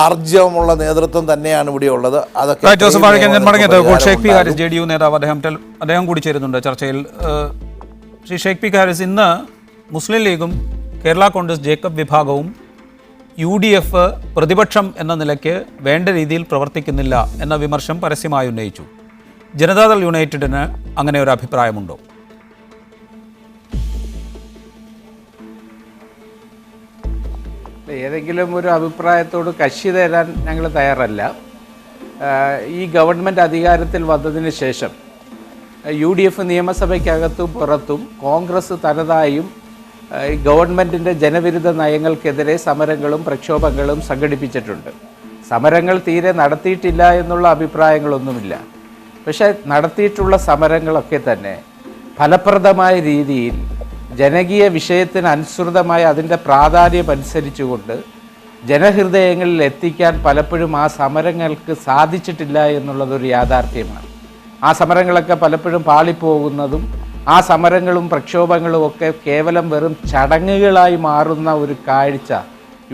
ആർജവമുള്ള നേതൃത്വം തന്നെയാണ് ഇവിടെ ഉള്ളത്. അതൊക്കെ ജോസഫ് വാഴക്കൻ ഷേഖ് പി ഹാരിസ് JDU നേതാവ്, അദ്ദേഹം കൂടി ചേരുന്നുണ്ട് ചർച്ചയിൽ. ശ്രീ ഷേഖ് പി ഹാരിസ്, ഇന്ന് മുസ്ലിം ലീഗും കേരള കോൺഗ്രസ് ജേക്കബ് വിഭാഗവും UDF പ്രതിപക്ഷം എന്ന നിലയ്ക്ക് വേണ്ട രീതിയിൽ പ്രവർത്തിക്കുന്നില്ല എന്ന വിമർശനം പരസ്യമായി ഉന്നയിച്ചു. ജനതാദൾ യുണൈറ്റഡിന് അങ്ങനെ ഒരു അഭിപ്രായമുണ്ടോ? ഏതെങ്കിലും ഒരു അഭിപ്രായത്തോട് കക്ഷി തരാൻ ഞങ്ങൾ തയ്യാറല്ല. ഈ ഗവൺമെൻറ് അധികാരത്തിൽ വന്നതിന് ശേഷം UDF നിയമസഭയ്ക്കകത്തും പുറത്തും കോൺഗ്രസ് തനതായും ഗവൺമെൻറ്റിൻ്റെ ജനവിരുദ്ധ നയങ്ങൾക്കെതിരെ സമരങ്ങളും പ്രക്ഷോഭങ്ങളും സംഘടിപ്പിച്ചിട്ടുണ്ട്. സമരങ്ങൾ തീരെ നടത്തിയിട്ടില്ല എന്നുള്ള അഭിപ്രായങ്ങളൊന്നുമില്ല. പക്ഷേ നടത്തിയിട്ടുള്ള സമരങ്ങളൊക്കെ തന്നെ ഫലപ്രദമായ രീതിയിൽ ജനകീയ വിഷയത്തിന് അനുസൃതമായ അതിൻ്റെ പ്രാധാന്യം അനുസരിച്ചുകൊണ്ട് ജനഹൃദയങ്ങളിൽ എത്തിക്കാൻ പലപ്പോഴും ആ സമരങ്ങൾക്ക് സാധിച്ചിട്ടില്ല എന്നുള്ളതൊരു യാഥാർത്ഥ്യമാണ്. ആ സമരങ്ങളൊക്കെ പലപ്പോഴും പാളിപ്പോകുന്നതും ആ സമരങ്ങളും പ്രക്ഷോഭങ്ങളും ഒക്കെ കേവലം വെറും ചടങ്ങുകളായി മാറുന്ന ഒരു കാഴ്ച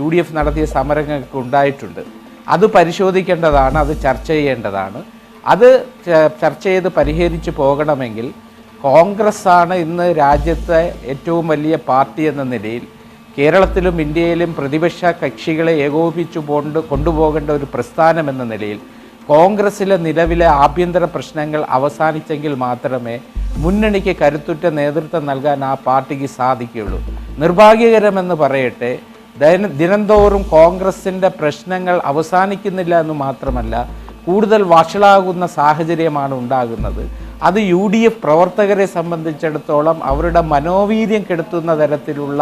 UDF നടത്തിയ സമരങ്ങൾക്ക് ഉണ്ടായിട്ടുണ്ട്. അത് പരിശോധിക്കേണ്ടതാണ്, അത് ചർച്ച ചെയ്യേണ്ടതാണ്. അത് ചർച്ച ചെയ്ത് പരിഹരിച്ച് പോകണമെങ്കിൽ കോൺഗ്രസ്സാണ് ഇന്ന് രാജ്യത്തെ ഏറ്റവും വലിയ പാർട്ടി എന്ന നിലയിൽ കേരളത്തിലും ഇന്ത്യയിലും പ്രതിപക്ഷ കക്ഷികളെ ഏകോപിപ്പിച്ചു കൊണ്ടുപോകേണ്ട ഒരു പ്രസ്ഥാനം എന്ന നിലയിൽ കോൺഗ്രസ്സിലെ നിലവിലെ ആഭ്യന്തര പ്രശ്നങ്ങൾ അവസാനിച്ചെങ്കിൽ മാത്രമേ മുന്നണിക്ക് കരുത്തുറ്റ നേതൃത്വം നൽകാൻ ആ പാർട്ടിക്ക് സാധിക്കുകയുള്ളൂ. നിർഭാഗ്യകരമെന്ന് പറയട്ടെ, ദിനംതോറും കോൺഗ്രസിൻ്റെ പ്രശ്നങ്ങൾ അവസാനിക്കുന്നില്ല എന്ന് മാത്രമല്ല കൂടുതൽ വഷളാകുന്ന സാഹചര്യമാണ് ഉണ്ടാകുന്നത്. അത് UDF പ്രവർത്തകരെ സംബന്ധിച്ചിടത്തോളം അവരുടെ മനോവീര്യം കെടുത്തുന്ന തരത്തിലുള്ള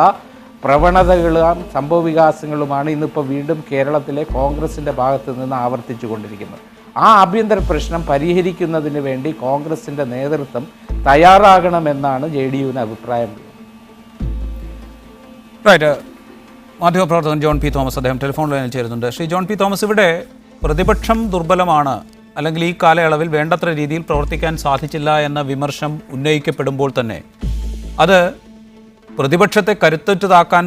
പ്രവണതകളും സംഭവവികാസങ്ങളുമാണ് ഇന്നിപ്പോൾ വീണ്ടും കേരളത്തിലെ കോൺഗ്രസിൻ്റെ ഭാഗത്ത് നിന്ന് ആവർത്തിച്ചു കൊണ്ടിരിക്കുന്നത്. ആ ആഭ്യന്തര പ്രശ്നം പരിഹരിക്കുന്നതിന് വേണ്ടി കോൺഗ്രസിൻ്റെ നേതൃത്വം തയ്യാറാകണമെന്നാണ് JDUവിന് അഭിപ്രായം. റൈറ്റ്. മാധ്യമപ്രവർത്തകൻ ജോൺ പി തോമസ് അദ്ദേഹം ടെലിഫോൺ ലൈനിൽ ചേരുന്നുണ്ട്. ശ്രീ ജോൺ പി തോമസ്, ഇവിടെ പ്രതിപക്ഷം ദുർബലമാണ്, അല്ലെങ്കിൽ ഈ കാലയളവിൽ വേണ്ടത്ര രീതിയിൽ പ്രവർത്തിക്കാൻ സാധിച്ചില്ല എന്ന വിമർശനം ഉന്നയിക്കപ്പെടുമ്പോൾ തന്നെ അത് പ്രതിപക്ഷത്തെ കരുത്തുറ്റതാക്കാൻ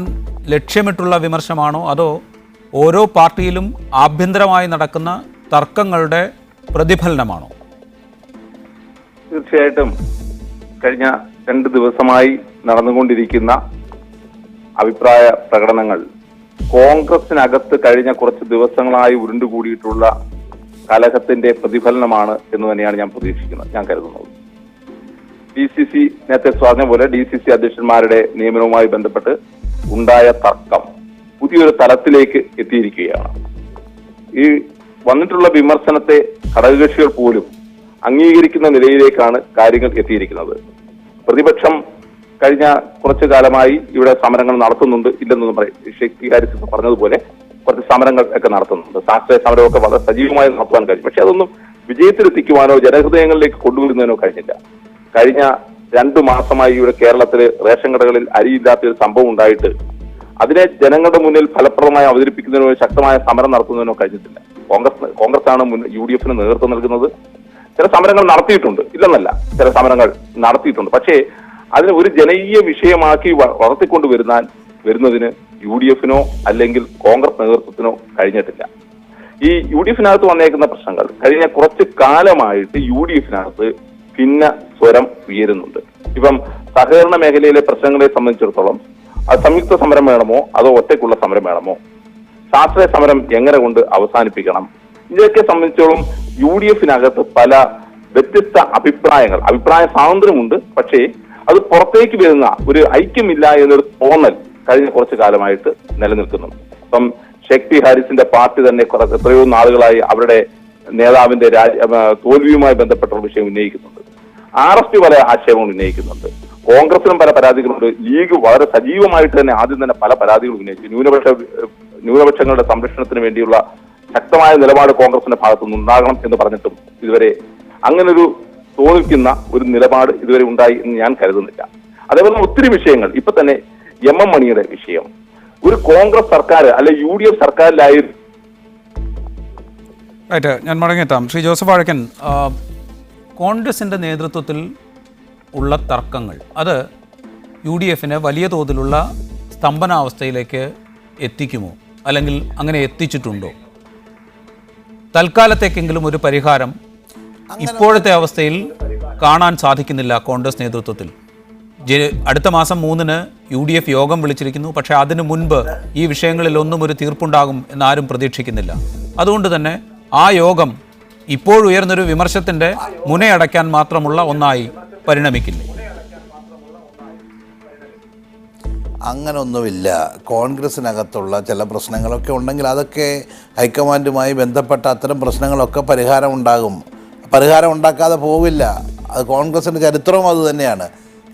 ലക്ഷ്യമിട്ടുള്ള വിമർശനമാണോ, അതോ ഓരോ പാർട്ടിയിലും ആഭ്യന്തരമായി നടക്കുന്ന തർക്കങ്ങളുടെ പ്രതിഫലനമാണോ? തീർച്ചയായിട്ടും കഴിഞ്ഞ 2 ദിവസമായി നടന്നുകൊണ്ടിരിക്കുന്ന അഭിപ്രായ പ്രകടനങ്ങൾ കോൺഗ്രസിനകത്ത് കഴിഞ്ഞ കുറച്ച് ദിവസങ്ങളായി ഉരുണ്ടുകൂടിയിട്ടുള്ള കലഹത്തിന്റെ പ്രതിഫലനമാണ് എന്ന് തന്നെയാണ് ഞാൻ പ്രതീക്ഷിക്കുന്നത്, ഞാൻ കരുതുന്നത്. DCC നേരത്തെ പറഞ്ഞ പോലെ DCC അധ്യക്ഷന്മാരുടെ നിയമനവുമായി ബന്ധപ്പെട്ട് ഉണ്ടായ തർക്കം പുതിയൊരു തലത്തിലേക്ക് എത്തിയിരിക്കുകയാണ്. ഈ വന്നിട്ടുള്ള വിമർശനത്തെ ഘടകകക്ഷികൾ പോലും അംഗീകരിക്കുന്ന നിലയിലേക്കാണ് കാര്യങ്ങൾ എത്തിയിരിക്കുന്നത്. പ്രതിപക്ഷം കഴിഞ്ഞ കുറച്ചു കാലമായി ഇവിടെ സമരങ്ങൾ നടത്തുന്നുണ്ട്, ഇല്ലെന്നൊന്നും പറയും. ഷെയ്ഖ് ഹാരിസ് പറഞ്ഞതുപോലെ കുറച്ച് സമരങ്ങൾ ഒക്കെ നടത്തുന്നുണ്ട്. സാക്ഷര സമരമൊക്കെ വളരെ സജീവമായി നടത്തുവാൻ കഴിഞ്ഞു. പക്ഷെ അതൊന്നും വിജയത്തിലെത്തിക്കുവാനോ ജനഹൃദയങ്ങളിലേക്ക് കൊണ്ടുവരുന്നതിനോ കഴിഞ്ഞില്ല. കഴിഞ്ഞ 2 മാസമായി ഇവിടെ കേരളത്തില് റേഷൻ കടകളിൽ അരിയില്ലാത്തൊരു സംഭവം ഉണ്ടായിട്ട് അതിനെ ജനങ്ങളുടെ മുന്നിൽ ഫലപ്രദമായി അവതരിപ്പിക്കുന്നതിനോ ശക്തമായ സമരം നടത്തുന്നതിനോ കഴിഞ്ഞിട്ടില്ല. കോൺഗ്രസാണ് UDFന് നേതൃത്വം നൽകുന്നത്. ചില സമരങ്ങൾ നടത്തിയിട്ടുണ്ട്, ഇല്ലെന്നല്ല, ചില സമരങ്ങൾ നടത്തിയിട്ടുണ്ട്. പക്ഷേ അതിന് ഒരു ജനകീയ വിഷയമാക്കി വരുന്നതിന് UDFനോ അല്ലെങ്കിൽ കോൺഗ്രസ് നേതൃത്വത്തിനോ കഴിഞ്ഞിട്ടില്ല. ഈ UDFനകത്ത് വന്നേക്കുന്ന പ്രശ്നങ്ങൾ കഴിഞ്ഞ കുറച്ച് കാലമായിട്ട് UDFനകത്ത് ഭിന്ന സ്വരം ഉയരുന്നുണ്ട്. ഇപ്പം സഹകരണ മേഖലയിലെ പ്രശ്നങ്ങളെ സംബന്ധിച്ചിടത്തോളം അത് സംയുക്ത സമരം വേണമോ അതോ ഒറ്റയ്ക്കുള്ള സമരം വേണമോ, ശാസ്ത്രീയ സമരം എങ്ങനെ കൊണ്ട് അവസാനിപ്പിക്കണം, ഇതൊക്കെ സംബന്ധിച്ചോളം UDFനകത്ത് പല വ്യത്യസ്ത അഭിപ്രായ സ്വാതന്ത്ര്യമുണ്ട്. പക്ഷേ അത് പുറത്തേക്ക് വരുന്ന ഒരു ഐക്യമില്ല എന്നൊരു തോന്നൽ കഴിഞ്ഞ കുറച്ചു കാലമായിട്ട് നിലനിൽക്കുന്നുണ്ട്. ഇപ്പം ഷെയ്ഖ് ഹാരിസിന്റെ പാർട്ടി തന്നെ എത്രയോ നാളുകളായി അവരുടെ നേതാവിന്റെ തോൽവിയുമായി ബന്ധപ്പെട്ട വിഷയം ഉന്നയിക്കുന്നുണ്ട്. RSP പല ആശയങ്ങളും ഉന്നയിക്കുന്നുണ്ട്. കോൺഗ്രസിനും പല പരാതികളുണ്ട്. ലീഗ് വളരെ സജീവമായിട്ട് തന്നെ ആദ്യം തന്നെ പല പരാതികളും ഉന്നയിച്ചു. ന്യൂനപക്ഷങ്ങളുടെ സംരക്ഷണത്തിന് വേണ്ടിയുള്ള ശക്തമായ നിലപാട് കോൺഗ്രസിന്റെ ഭാഗത്തുനിന്ന് ഉണ്ടാകണം എന്ന് പറഞ്ഞിട്ടും ഇതുവരെ അങ്ങനൊരു തോന്നിക്കുന്ന ഒരു നിലപാട് ഇതുവരെ ഉണ്ടായി എന്ന് ഞാൻ കരുതുന്നില്ല. അതേപോലെ ഒത്തിരി വിഷയങ്ങൾ, ഇപ്പൊ തന്നെ MM മണിയുടെ വിഷയം ഒരു കോൺഗ്രസ് സർക്കാർ അല്ലെ UDF സർക്കാരിലായിരുന്നു. ഞാൻ മടങ്ങിയെത്താം. ശ്രീ ജോസഫ് വാഴക്കൻ, കോൺഗ്രസിൻ്റെ നേതൃത്വത്തിൽ ഉള്ള തർക്കങ്ങൾ അത് UDFനെ വലിയ തോതിലുള്ള സ്തംഭനാവസ്ഥയിലേക്ക് എത്തിക്കുമോ, അല്ലെങ്കിൽ അങ്ങനെ എത്തിച്ചിട്ടുണ്ടോ? തൽക്കാലത്തേക്കെങ്കിലും ഒരു പരിഹാരം ഇപ്പോഴത്തെ അവസ്ഥയിൽ കാണാൻ സാധിക്കുന്നില്ല കോൺഗ്രസ് നേതൃത്വത്തിൽ. അടുത്ത മാസം 3-ന് UDF യോഗം വിളിച്ചിരിക്കുന്നു. പക്ഷേ അതിനു മുൻപ് ഈ വിഷയങ്ങളിലൊന്നും ഒരു തീർപ്പുണ്ടാകും എന്നാരും പ്രതീക്ഷിക്കുന്നില്ല. അതുകൊണ്ട് തന്നെ ആ യോഗം ഇപ്പോഴുയർന്നൊരു വിമർശനത്തിൻ്റെ മുനയടയ്ക്കാൻ മാത്രമുള്ള ഒന്നായി പരിണമിക്കില്ലേ? അങ്ങനൊന്നുമില്ല. കോൺഗ്രസിനകത്തുള്ള ചില പ്രശ്നങ്ങളൊക്കെ ഉണ്ടെങ്കിൽ അതൊക്കെ ഹൈക്കമാൻഡുമായി ബന്ധപ്പെട്ട അത്തരം പ്രശ്നങ്ങളൊക്കെ പരിഹാരം ഉണ്ടാക്കാതെ പോവില്ല. അത് കോൺഗ്രസിൻ്റെ ചരിത്രവും അത് തന്നെയാണ്.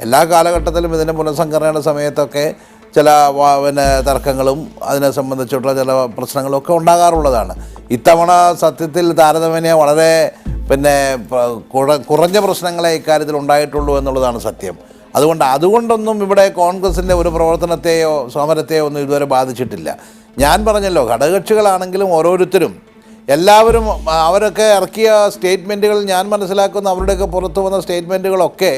എല്ലാ കാലഘട്ടത്തിലും ഇതിൻ്റെ പുനഃസംഘടനയുടെ സമയത്തൊക്കെ ചില തർക്കങ്ങളും അതിനെ സംബന്ധിച്ചിട്ടുള്ള ചില പ്രശ്നങ്ങളൊക്കെ ഉണ്ടാകാറുള്ളതാണ്. ഇത്തവണ സത്യത്തിൽ താരതമ്യേന വളരെ കുറഞ്ഞ പ്രശ്നങ്ങളെ ഇക്കാര്യത്തിൽ ഉണ്ടായിട്ടുള്ളൂ എന്നുള്ളതാണ് സത്യം. അതുകൊണ്ടൊന്നും ഇവിടെ കോൺഗ്രസിൻ്റെ ഒരു പ്രവർത്തനത്തെയോ സമരത്തെയോ ഒന്നും ഇതുവരെ ബാധിച്ചിട്ടില്ല. ഞാൻ പറഞ്ഞല്ലോ, ഘടകകക്ഷികളാണെങ്കിലും ഓരോരുത്തരും എല്ലാവരും അവരൊക്കെ ഇറക്കിയ സ്റ്റേറ്റ്മെൻറ്റുകൾ, ഞാൻ മനസ്സിലാക്കുന്ന അവരുടെയൊക്കെ പുറത്തു വന്ന സ്റ്റേറ്റ്മെൻറ്റുകളൊക്കെ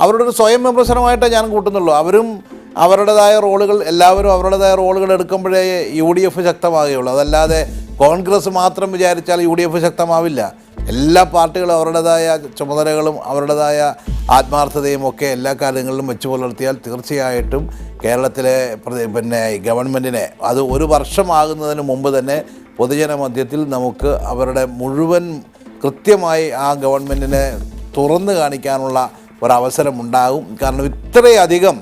അവരുടെ ഒരു സ്വയം വിമർശനമായിട്ടേ ഞാൻ കൂട്ടുന്നുള്ളൂ. അവരും അവരുടേതായ റോളുകൾ, എല്ലാവരും അവരുടേതായ റോളുകൾ എടുക്കുമ്പോഴേ UDF ശക്തമാകുകയുള്ളൂ. അതല്ലാതെ കോൺഗ്രസ് മാത്രം വിചാരിച്ചാൽ UDF ശക്തമാവില്ല. എല്ലാ പാർട്ടികളും അവരുടേതായ ചുമതലകളും അവരുടേതായ ആത്മാർത്ഥതയും ഒക്കെ എല്ലാ കാര്യങ്ങളിലും വെച്ച് പുലർത്തിയാൽ തീർച്ചയായിട്ടും കേരളത്തിലെ ഗവൺമെൻറ്റിനെ അത് 1 വർഷമാകുന്നതിന് മുമ്പ് തന്നെ പൊതുജന മധ്യത്തിൽ നമുക്ക് അവരുടെ മുഴുവൻ കൃത്യമായി ആ ഗവൺമെൻറ്റിനെ തുറന്നു കാണിക്കാനുള്ള ഒരവസരമുണ്ടാകും. കാരണം ഇത്രയധികം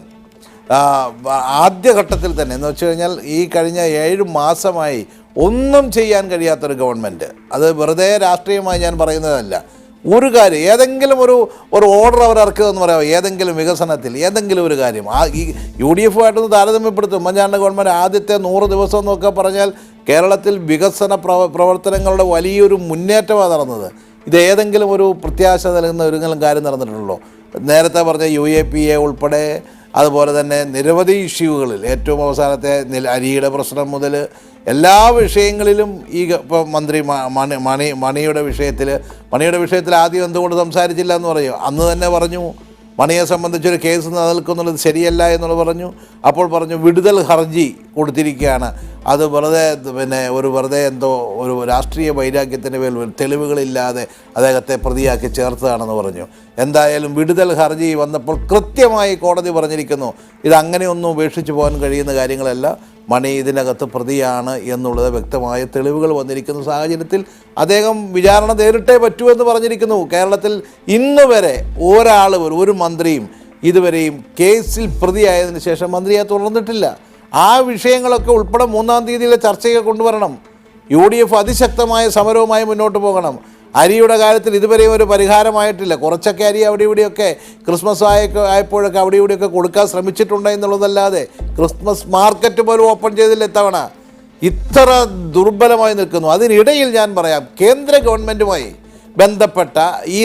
ആദ്യഘട്ടത്തിൽ തന്നെ എന്ന് വെച്ച് കഴിഞ്ഞാൽ ഈ കഴിഞ്ഞ 7 മാസമായി ഒന്നും ചെയ്യാൻ കഴിയാത്തൊരു ഗവൺമെൻറ്. അത് വെറുതെ രാഷ്ട്രീയമായി ഞാൻ പറയുന്നതല്ല. ഒരു കാര്യം ഏതെങ്കിലും ഒരു ഓർഡർ അവർ ഇറക്കുകയെന്ന് പറയാമോ? ഏതെങ്കിലും വികസനത്തിൽ ഏതെങ്കിലും ഒരു കാര്യം ഈ UDF-ആയിട്ടൊന്ന് താരതമ്യപ്പെടുത്തും. ഉമ്മൻചാണ്ടി ഗവൺമെൻറ് ആദ്യത്തെ 100 ദിവസം എന്നൊക്കെ പറഞ്ഞാൽ കേരളത്തിൽ വികസന പ്രവർത്തനങ്ങളുടെ വലിയൊരു മുന്നേറ്റമാണ് നടന്നത്. ഇത് ഏതെങ്കിലും ഒരു പ്രത്യാശ നൽകുന്ന ഒരു കാര്യം നടന്നിട്ടുള്ളൂ? നേരത്തെ പറഞ്ഞ UAPA ഉൾപ്പെടെ അതുപോലെ തന്നെ നിരവധി ഇഷ്യൂകളിൽ ഏറ്റവും അവസാനത്തെ അരിയുടെ പ്രശ്നം മുതൽ എല്ലാ വിഷയങ്ങളിലും ഈ ഇപ്പോൾ മന്ത്രി മണിയുടെ വിഷയത്തിൽ ആദ്യം എന്തുകൊണ്ട് സംസാരിച്ചില്ല എന്ന് പറയും. അന്ന് തന്നെ പറഞ്ഞു മണിയെ സംബന്ധിച്ചൊരു കേസ് നിലനിൽക്കുന്നുള്ളത് ശരിയല്ല എന്നുള്ളത് പറഞ്ഞു. അപ്പോൾ പറഞ്ഞു വിടുതൽ ഹർജി കൊടുത്തിരിക്കുകയാണ്, അത് വെറുതെ എന്തോ ഒരു രാഷ്ട്രീയ വൈരാഗ്യത്തിൻ്റെ പേരിൽ തെളിവുകളില്ലാതെ അദ്ദേഹത്തെ പ്രതിയാക്കി ചേർത്തതാണെന്ന് പറഞ്ഞു. എന്തായാലും വിടുതൽ ഹർജി വന്നപ്പോൾ കൃത്യമായി കോടതി പറഞ്ഞിരിക്കുന്നു, ഇതങ്ങനെയൊന്നും ഉപേക്ഷിച്ച് പോകാൻ കഴിയുന്ന കാര്യങ്ങളല്ല, മണി ഇതിനകത്ത് പ്രതിയാണ് എന്നുള്ളത് വ്യക്തമായ തെളിവുകൾ വന്നിരിക്കുന്ന സാഹചര്യത്തിൽ അദ്ദേഹം വിചാരണ നേരിട്ടേ പറ്റൂ എന്ന് പറഞ്ഞിരിക്കുന്നു. കേരളത്തിൽ ഇന്ന് വരെ ഒരു മന്ത്രിയും ഇതുവരെയും കേസിൽ പ്രതിയായതിനു ശേഷം മന്ത്രിയെ തുടർന്നിട്ടില്ല. ആ വിഷയങ്ങളൊക്കെ ഉൾപ്പെടെ 3-ാം തീയതിയിലെ ചർച്ചയൊക്കെ കൊണ്ടുവരണം. UDF അതിശക്തമായ സമരവുമായി മുന്നോട്ട് പോകണം. അരിയുടെ കാര്യത്തിൽ ഇതുവരെയും ഒരു പരിഹാരമായിട്ടില്ല. കുറച്ചൊക്കെ അരി അവിടെ ഇവിടെയൊക്കെ ക്രിസ്മസ് ആയപ്പോഴൊക്കെ അവിടെ ഇവിടെയൊക്കെ കൊടുക്കാൻ ശ്രമിച്ചിട്ടുണ്ട് എന്നുള്ളതല്ലാതെ ക്രിസ്മസ് മാർക്കറ്റ് പോലും ഓപ്പൺ ചെയ്തില്ല ഇത്തവണ. ഇത്ര ദുർബലമായി നിൽക്കുന്നു. അതിനിടയിൽ ഞാൻ പറയാം, കേന്ദ്ര ഗവൺമെൻറ്റുമായി ബന്ധപ്പെട്ട ഈ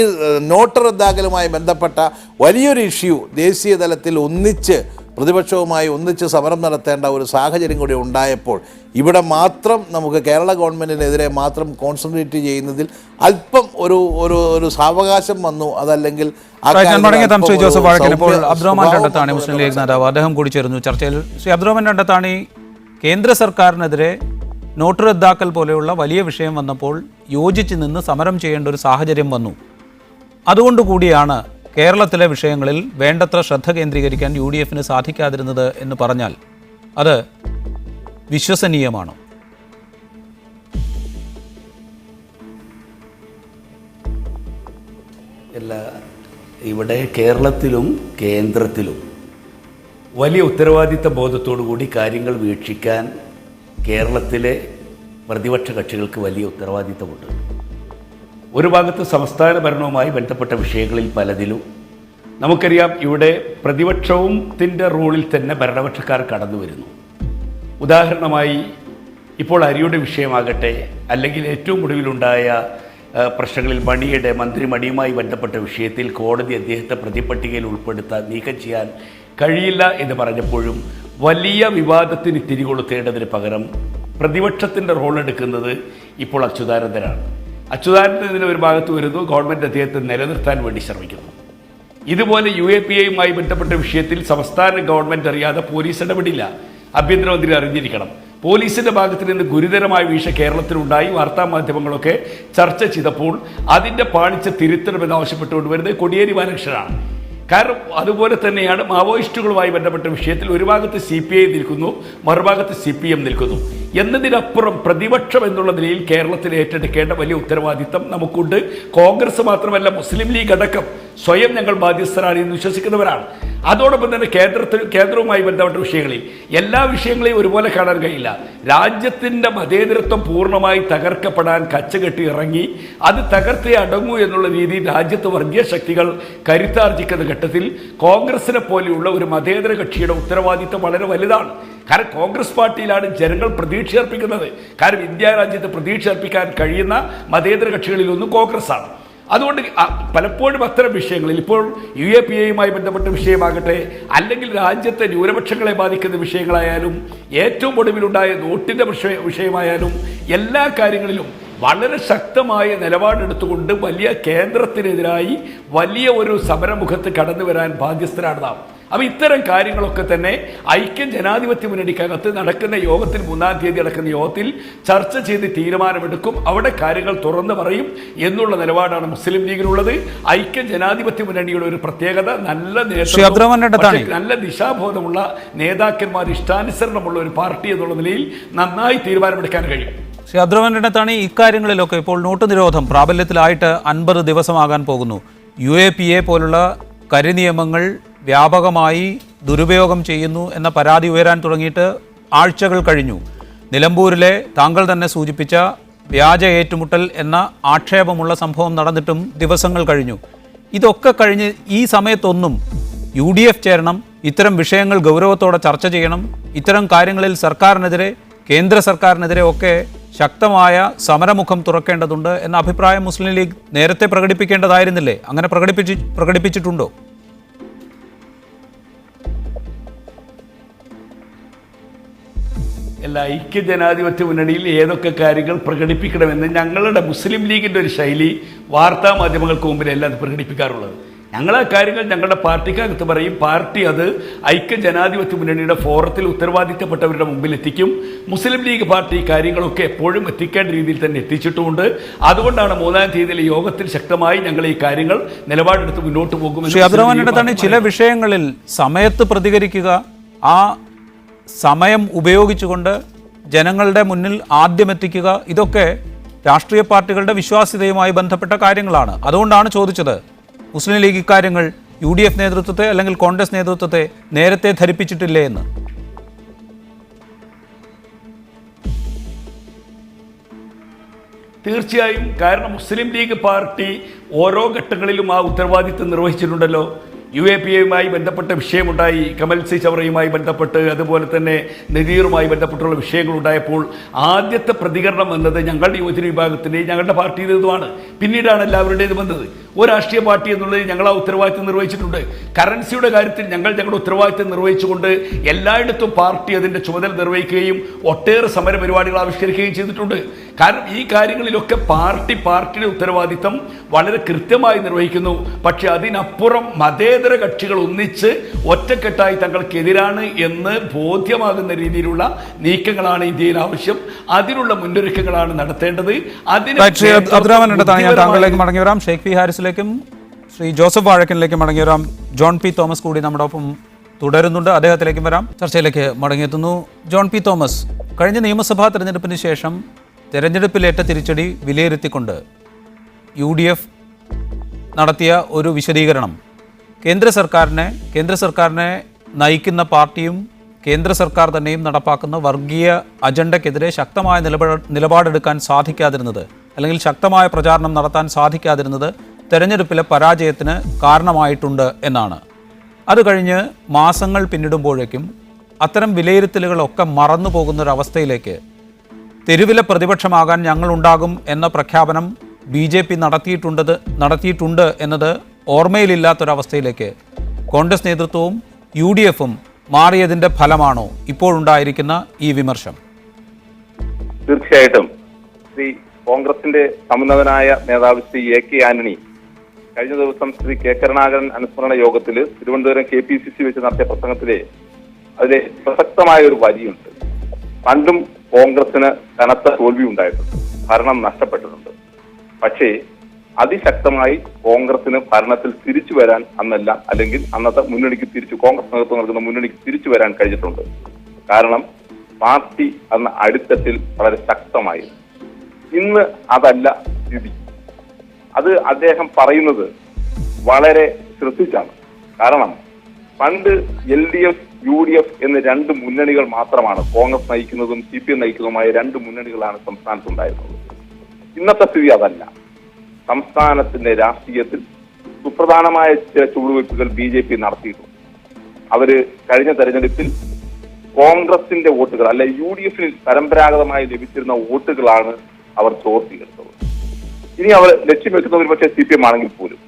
നോട്ട് റദ്ദാക്കലുമായി ബന്ധപ്പെട്ട വലിയൊരു ഇഷ്യൂ ദേശീയ തലത്തിൽ പ്രതിപക്ഷവുമായി ഒന്നിച്ച് സമരം നടത്തേണ്ട ഒരു സാഹചര്യം കൂടി ഉണ്ടായപ്പോൾ ഇവിടെ മാത്രം നമുക്ക് കേരള ഗവൺമെൻറ്റിനെതിരെ മാത്രം കോൺസെൻട്രേറ്റ് ചെയ്യുന്നതിൽ അല്പം ഒരു സാവകാശം വന്നു. അതല്ലെങ്കിൽ ജോസഫ് വാഴക്കൻ, ഇപ്പോൾ അബ്ദുറഹ്മാൻ രണ്ടത്താണി മുസ്ലിം ലീഗ് നേതാവ്, അദ്ദേഹം കൂടി ചേരുന്നു ചർച്ചയിൽ. ശ്രീ അബ്ദുറഹ്മാൻ രണ്ടത്താണി, കേന്ദ്ര സർക്കാരിനെതിരെ നോട്ട് റദ്ദാക്കൽ പോലെയുള്ള വലിയ വിഷയം വന്നപ്പോൾ യോജിച്ച് നിന്ന് സമരം ചെയ്യേണ്ട ഒരു സാഹചര്യം വന്നു. അതുകൊണ്ടുകൂടിയാണ് കേരളത്തിലെ വിഷയങ്ങളിൽ വേണ്ടത്ര ശ്രദ്ധ കേന്ദ്രീകരിക്കാൻ UDF-ന് സാധിക്കാതിരുന്നത് എന്ന് പറഞ്ഞാൽ അത് വിശ്വസനീയമാണോ? അല്ല, ഇവിടെ കേരളത്തിലും കേന്ദ്രത്തിലും വലിയ ഉത്തരവാദിത്ത ബോധത്തോടു കൂടി കാര്യങ്ങൾ വീക്ഷിക്കാൻ കേരളത്തിലെ പ്രതിപക്ഷ കക്ഷികൾക്ക് വലിയ ഉത്തരവാദിത്തമുണ്ട്. ഒരു ഭാഗത്ത് സംസ്ഥാന ഭരണവുമായി ബന്ധപ്പെട്ട വിഷയങ്ങളിൽ പലതിലും നമുക്കറിയാം ഇവിടെ പ്രതിപക്ഷത്തിൻ്റെ റോളിൽ തന്നെ ഭരണപക്ഷക്കാർ കടന്നു വരുന്നു. ഉദാഹരണമായി ഇപ്പോൾ അരിയുടെ വിഷയമാകട്ടെ, അല്ലെങ്കിൽ ഏറ്റവും ഒടുവിലുണ്ടായ പ്രശ്നങ്ങളിൽ മന്ത്രി മണിയുമായി ബന്ധപ്പെട്ട വിഷയത്തിൽ കോടതി അദ്ദേഹത്തെ പ്രതിപട്ടികയിൽ നീക്കം ചെയ്യാൻ കഴിയില്ല എന്ന് പറഞ്ഞപ്പോഴും വലിയ വിവാദത്തിന് തിരികൊളുത്തേണ്ടതിന് പകരം പ്രതിപക്ഷത്തിൻ്റെ റോൾ എടുക്കുന്നത് ഇപ്പോൾ അച്യുതാനന്ദനാണ്. അച്യുതാനന്ദന് ഒരു ഭാഗത്ത് വരുന്നു, ഗവൺമെൻറ് അദ്ദേഹത്തെ നിലനിർത്താൻ വേണ്ടി ശ്രമിക്കുന്നു. ഇതുപോലെ UAPA-യുമായി ബന്ധപ്പെട്ട വിഷയത്തിൽ സംസ്ഥാന ഗവൺമെൻറ് അറിയാതെ പോലീസ് ഇടപെടില്ല. ആഭ്യന്തരമന്ത്രി അറിഞ്ഞിരിക്കണം. പോലീസിൻ്റെ ഭാഗത്ത് നിന്ന് ഗുരുതരമായ വീഴ്ച കേരളത്തിലുണ്ടായി. വാർത്താമാധ്യമങ്ങളൊക്കെ ചർച്ച ചെയ്തപ്പോൾ അതിൻ്റെ പാളിച്ച തിരുത്തണമെന്ന് ആവശ്യപ്പെട്ടുകൊണ്ട് വരുന്നത് കോടിയേരി ബാലകൃഷ്ണനാണ്. കാരണം അതുപോലെ തന്നെയാണ് മാവോയിസ്റ്റുകളുമായി ബന്ധപ്പെട്ട വിഷയത്തിൽ ഒരു ഭാഗത്ത് CPI നിൽക്കുന്നു, മറുഭാഗത്ത് CPM നിൽക്കുന്നു. എന്നതിനപ്പുറം പ്രതിപക്ഷം എന്നുള്ള നിലയിൽ കേരളത്തിൽ ഏറ്റെടുക്കേണ്ട വലിയ ഉത്തരവാദിത്തം നമുക്കുണ്ട്. കോൺഗ്രസ് മാത്രമല്ല, മുസ്ലിം ലീഗ് അടക്കം സ്വയം ഞങ്ങൾ ബാധ്യസ്ഥരാണ് എന്ന് വിശ്വസിക്കുന്നവരാണ്. അതോടൊപ്പം തന്നെ കേന്ദ്രവുമായി ബന്ധപ്പെട്ട വിഷയങ്ങളിൽ എല്ലാ വിഷയങ്ങളെയും ഒരുപോലെ കാണാൻ കഴിയില്ല. രാജ്യത്തിൻ്റെ മതേതരത്വം പൂർണ്ണമായി തകർക്കപ്പെടാൻ കച്ചകെട്ടി ഇറങ്ങി അത് തകർത്തേ അടങ്ങൂ എന്നുള്ള രീതിയിൽ രാജ്യത്ത് വർഗീയ ശക്തികൾ കരുത്താർജിക്കുന്ന ഘട്ടത്തിൽ കോൺഗ്രസിനെ പോലെയുള്ള ഒരു മതേതര കക്ഷിയുടെ ഉത്തരവാദിത്തം വളരെ വലുതാണ്. കാരണം കോൺഗ്രസ് പാർട്ടിയിലാണ് ജനങ്ങൾ പ്രതീക്ഷ അർപ്പിക്കുന്നത്. കാരണം ഇന്ത്യ രാജ്യത്ത് പ്രതീക്ഷ അർപ്പിക്കാൻ കഴിയുന്ന മതേതര കക്ഷികളിലൊന്നും കോൺഗ്രസ്സാണ്. അതുകൊണ്ട് പലപ്പോഴും അത്തരം വിഷയങ്ങളിൽ ഇപ്പോൾ UAPA-യുമായി ബന്ധപ്പെട്ട വിഷയമാകട്ടെ, അല്ലെങ്കിൽ രാജ്യത്തെ ന്യൂനപക്ഷങ്ങളെ ബാധിക്കുന്ന വിഷയങ്ങളായാലും, ഏറ്റവും ഒടുവിലുണ്ടായ നോട്ടിൻ്റെ വിഷയമായാലും, എല്ലാ കാര്യങ്ങളിലും വളരെ ശക്തമായ നിലപാടെടുത്തുകൊണ്ട് വലിയ കേന്ദ്രത്തിനെതിരായി വലിയ ഒരു സമരമുഖത്ത് കടന്നു വരാൻ ബാധ്യസ്ഥരാണ് നാം. അപ്പോൾ ഇത്തരം കാര്യങ്ങളൊക്കെ തന്നെ ഐക്യ ജനാധിപത്യ മുന്നണിക്കകത്ത് നടക്കുന്ന യോഗത്തിൽ 3-ാം തീയതി നടക്കുന്ന യോഗത്തിൽ ചർച്ച ചെയ്ത് തീരുമാനമെടുക്കും. അവിടെ കാര്യങ്ങൾ തുറന്നു പറയും എന്നുള്ള നിലപാടാണ് മുസ്ലിം ലീഗിനുള്ളത്. ഐക്യ ജനാധിപത്യ മുന്നണിയുടെ ഒരു പ്രത്യേകത നല്ല നേതൃത്വം, നല്ല ദിശാബോധമുള്ള നേതാക്കന്മാർ, ഇഷ്ടാനുസരണമുള്ള ഒരു പാർട്ടി എന്നുള്ള നിലയിൽ നന്നായി തീരുമാനമെടുക്കാൻ കഴിയും. ശ്രീ അബ്ദുറഹ്മാൻ രണ്ടത്താണി, ഇക്കാര്യങ്ങളിലൊക്കെ ഇപ്പോൾ നോട്ട് നിരോധനം പ്രാബല്യത്തിലായിട്ട് 50 ദിവസമാകാൻ പോകുന്നു. UAPA പോലുള്ള കരിനിയമങ്ങൾ വ്യാപകമായി ദുരുപയോഗം ചെയ്യുന്നു എന്ന പരാതി ഉയരാൻ തുടങ്ങിയിട്ട് ആഴ്ചകൾ കഴിഞ്ഞു. നിലമ്പൂരിലെ താങ്കൾ തന്നെ സൂചിപ്പിച്ച വ്യാജ ഏറ്റുമുട്ടൽ എന്ന ആക്ഷേപമുള്ള സംഭവം നടന്നിട്ടും ദിവസങ്ങൾ കഴിഞ്ഞു. ഇതൊക്കെ കഴിഞ്ഞ് ഈ സമയത്തൊന്നും UDF ചേരണം, ഇത്തരം വിഷയങ്ങൾ ഗൗരവത്തോടെ ചർച്ച ചെയ്യണം, ഇത്തരം കാര്യങ്ങളിൽ സർക്കാരിനെതിരെ, കേന്ദ്ര സർക്കാരിനെതിരെ ഒക്കെ ശക്തമായ സമരമുഖം തുറക്കേണ്ടതുണ്ട് എന്ന അഭിപ്രായം മുസ്ലിം ലീഗ് നേരത്തെ പ്രകടിപ്പിക്കേണ്ടതായിരുന്നില്ലേ? അങ്ങനെ പ്രകടിപ്പിച്ചിട്ടുണ്ടോ? അല്ല, ഐക്യജനാധിപത്യ മുന്നണിയിൽ ഏതൊക്കെ കാര്യങ്ങൾ പ്രകടിപ്പിക്കണമെന്ന് ഞങ്ങളുടെ മുസ്ലിം ലീഗിൻ്റെ ഒരു ശൈലി വാർത്താ മാധ്യമങ്ങൾക്ക് മുമ്പിലല്ല അത് പ്രകടിപ്പിക്കാറുള്ളത്. ഞങ്ങൾ ആ കാര്യങ്ങൾ ഞങ്ങളുടെ പാർട്ടിക്കകത്ത് പറയും. പാർട്ടി അത് ഐക്യജനാധിപത്യ മുന്നണിയുടെ ഫോറത്തിൽ ഉത്തരവാദിത്തപ്പെട്ടവരുടെ മുമ്പിൽ എത്തിക്കും. മുസ്ലിം ലീഗ് പാർട്ടി കാര്യങ്ങളൊക്കെ എപ്പോഴും എത്തിക്കേണ്ട രീതിയിൽ തന്നെ എത്തിച്ചിട്ടുമുണ്ട്. അതുകൊണ്ടാണ് 3-ാം തീയതിയിലെ യോഗത്തിൽ ശക്തമായി ഞങ്ങൾ ഈ കാര്യങ്ങൾ നിലപാടെടുത്ത് മുന്നോട്ട് പോകുമെന്ന്. ശ്രീ അബ്ദുറഹ്മാൻ തന്നെ ചില വിഷയങ്ങളിൽ സമയത്ത് പ്രതികരിക്കുക, ആ സമയം ഉപയോഗിച്ചുകൊണ്ട് ജനങ്ങളുടെ മുന്നിൽ ആദ്യം എത്തിക്കുക, ഇതൊക്കെ രാഷ്ട്രീയ പാർട്ടികളുടെ വിശ്വാസ്യതയുമായി ബന്ധപ്പെട്ട കാര്യങ്ങളാണ്. അതുകൊണ്ടാണ് ചോദിച്ചത്, മുസ്ലിം ലീഗ് ഇക്കാര്യങ്ങൾ UDF നേതൃത്വത്തെ അല്ലെങ്കിൽ കോൺഗ്രസ് നേതൃത്വത്തെ നേരത്തെ ധരിപ്പിച്ചിട്ടില്ലേ എന്ന്. തീർച്ചയായും. കാരണം മുസ്ലിം ലീഗ് പാർട്ടി ഓരോ ഘട്ടങ്ങളിലും ആ ഉത്തരവാദിത്വം നിർവഹിച്ചിട്ടുണ്ടല്ലോ. UAPAയുമായി ബന്ധപ്പെട്ട വിഷയമുണ്ടായി, കമൽ സി ചവറയുമായി ബന്ധപ്പെട്ട്, അതുപോലെ തന്നെ നദീറുമായി ബന്ധപ്പെട്ടുള്ള വിഷയങ്ങളുണ്ടായപ്പോൾ ആദ്യത്തെ പ്രതികരണം എന്നത് ഞങ്ങളുടെ യുവജന വിഭാഗത്തിൻ്റെയും ഞങ്ങളുടെ പാർട്ടിയുടേതുമാണ്. പിന്നീടാണ് എല്ലാവരുടേതും വന്നത്. ഒരു രാഷ്ട്രീയ പാർട്ടി എന്നുള്ളത് ഞങ്ങൾ ആ ഉത്തരവാദിത്വം നിർവഹിച്ചിട്ടുണ്ട്. കറൻസിയുടെ കാര്യത്തിൽ ഞങ്ങളുടെ ഉത്തരവാദിത്വം നിർവഹിച്ചുകൊണ്ട് എല്ലായിടത്തും പാർട്ടി അതിൻ്റെ ചുമതല നിർവഹിക്കുകയും ഒട്ടേറെ സമര പരിപാടികൾ ആവിഷ്കരിക്കുകയും ചെയ്തിട്ടുണ്ട്. കാരണം ഈ കാര്യങ്ങളിലൊക്കെ പാർട്ടിയുടെ ഉത്തരവാദിത്വം വളരെ കൃത്യമായി നിർവഹിക്കുന്നു. പക്ഷെ അതിനപ്പുറം മതേതര കക്ഷികൾ ഒന്നിച്ച് ഒറ്റക്കെട്ടായി തങ്ങൾക്കെതിരാണ് എന്ന് ബോധ്യമാകുന്ന രീതിയിലുള്ള നീക്കങ്ങളാണ് ഇന്ത്യയിൽ ആവശ്യം. അതിനുള്ള മുന്നൊരുക്കങ്ങളാണ് നടത്തേണ്ടത്. താങ്കളിലേക്ക് മടങ്ങി വരാം. ഷെയ്ഖ് പി ഹാരിസിലേക്കും ശ്രീ ജോസഫ് വാഴക്കനിലേക്കും മടങ്ങി വരാം. ജോൺ പി തോമസ് കൂടി നമ്മുടെ ഒപ്പം തുടരുന്നുണ്ട്, അദ്ദേഹത്തിലേക്കും വരാം. ചർച്ചയിലേക്ക് മടങ്ങിയെത്തുന്നു. ജോൺ പി തോമസ്, കഴിഞ്ഞ നിയമസഭാ തെരഞ്ഞെടുപ്പിന് ശേഷം തെരഞ്ഞെടുപ്പിലേറ്റ തിരിച്ചടി വിലയിരുത്തിക്കൊണ്ട് UDF നടത്തിയ ഒരു വിശദീകരണം കേന്ദ്ര സർക്കാരിനെ നയിക്കുന്ന പാർട്ടിയും കേന്ദ്ര സർക്കാർ തന്നെയും നടപ്പാക്കുന്ന വർഗീയ അജണ്ടയ്ക്കെതിരെ ശക്തമായ നിലപാടെടുക്കാൻ സാധിക്കാതിരുന്നത്, അല്ലെങ്കിൽ ശക്തമായ പ്രചാരണം നടത്താൻ സാധിക്കാതിരുന്നത് തെരഞ്ഞെടുപ്പിലെ പരാജയത്തിന് കാരണമായിട്ടുണ്ട് എന്നാണ്. അത് കഴിഞ്ഞ് മാസങ്ങൾ പിന്നിടുമ്പോഴേക്കും അത്തരം വിലയിരുത്തലുകളൊക്കെ മറന്നു പോകുന്നൊരവസ്ഥയിലേക്ക് തെരുവിലെ പ്രതിപക്ഷമാകാൻ ഞങ്ങളുണ്ടാകും എന്ന പ്രഖ്യാപനം BJP നടത്തിയിട്ടുണ്ട് എന്നത് ഓർമ്മയിലില്ലാത്തൊരവസ്ഥയിലേക്ക് കോൺഗ്രസ് നേതൃത്വവും UDFും മാറിയതിൻ്റെ ഫലമാണോ ഇപ്പോഴുണ്ടായിരിക്കുന്ന ഈ വിമർശം? തീർച്ചയായിട്ടും ശ്രീ കോൺഗ്രസിന്റെ സമുന്നതനായ നേതാവ് ശ്രീ AK ആന്റണി കഴിഞ്ഞ ദിവസം ശ്രീ K കരുണാകരൻ അനുസ്മരണ യോഗത്തിൽ തിരുവനന്തപുരം KPCC വെച്ച് നടത്തിയ പ്രസംഗത്തിലെ അതിലെ പ്രസക്തമായ ഒരു വരിയുണ്ട്. പണ്ടും കോൺഗ്രസിന് കനത്ത തോൽവി ഉണ്ടായിട്ടുണ്ട്, ഭരണം നഷ്ടപ്പെട്ടിട്ടുണ്ട്. പക്ഷേ അതിശക്തമായി കോൺഗ്രസിന് ഭരണത്തിൽ തിരിച്ചു വരാൻ അന്നല്ല, അല്ലെങ്കിൽ അന്നത്തെ മുന്നണിക്ക് കോൺഗ്രസ് നേതൃത്വം നൽകുന്ന മുന്നണിക്ക് തിരിച്ചു വരാൻ കഴിഞ്ഞിട്ടുണ്ട്. കാരണം പാർട്ടി അന്ന് അടിത്തട്ടിൽ വളരെ ശക്തമായി. ഇന്ന് അതല്ല സ്ഥിതി. അത് അദ്ദേഹം പറയുന്നത് വളരെ ശ്രദ്ധിച്ചാണ്. കാരണം പണ്ട് LDF UDF എന്ന് 2 മുന്നണികൾ മാത്രമാണ്, കോൺഗ്രസ് നയിക്കുന്നതും CPM നയിക്കുന്നതുമായ 2 മുന്നണികളാണ് സംസ്ഥാനത്തുണ്ടായിരുന്നത്. ഇന്നത്തെ സ്ഥിതി അതല്ല. സംസ്ഥാനത്തിന്റെ രാഷ്ട്രീയത്തിൽ സുപ്രധാനമായ ചില ചുവടുവയ്പ്പുകൾ BJP നടത്തിയിട്ടുണ്ട്. അവര് കഴിഞ്ഞ തെരഞ്ഞെടുപ്പിൽ കോൺഗ്രസിന്റെ വോട്ടുകൾ, അല്ലെ UDFിൽ പരമ്പരാഗതമായി ലഭിച്ചിരുന്ന വോട്ടുകളാണ് അവർ ചോർത്തിയെടുത്തത്. ഇനി അവർ ലക്ഷ്യം വെക്കുന്ന ഒരു പക്ഷേ CPM ആണെങ്കിൽ പോലും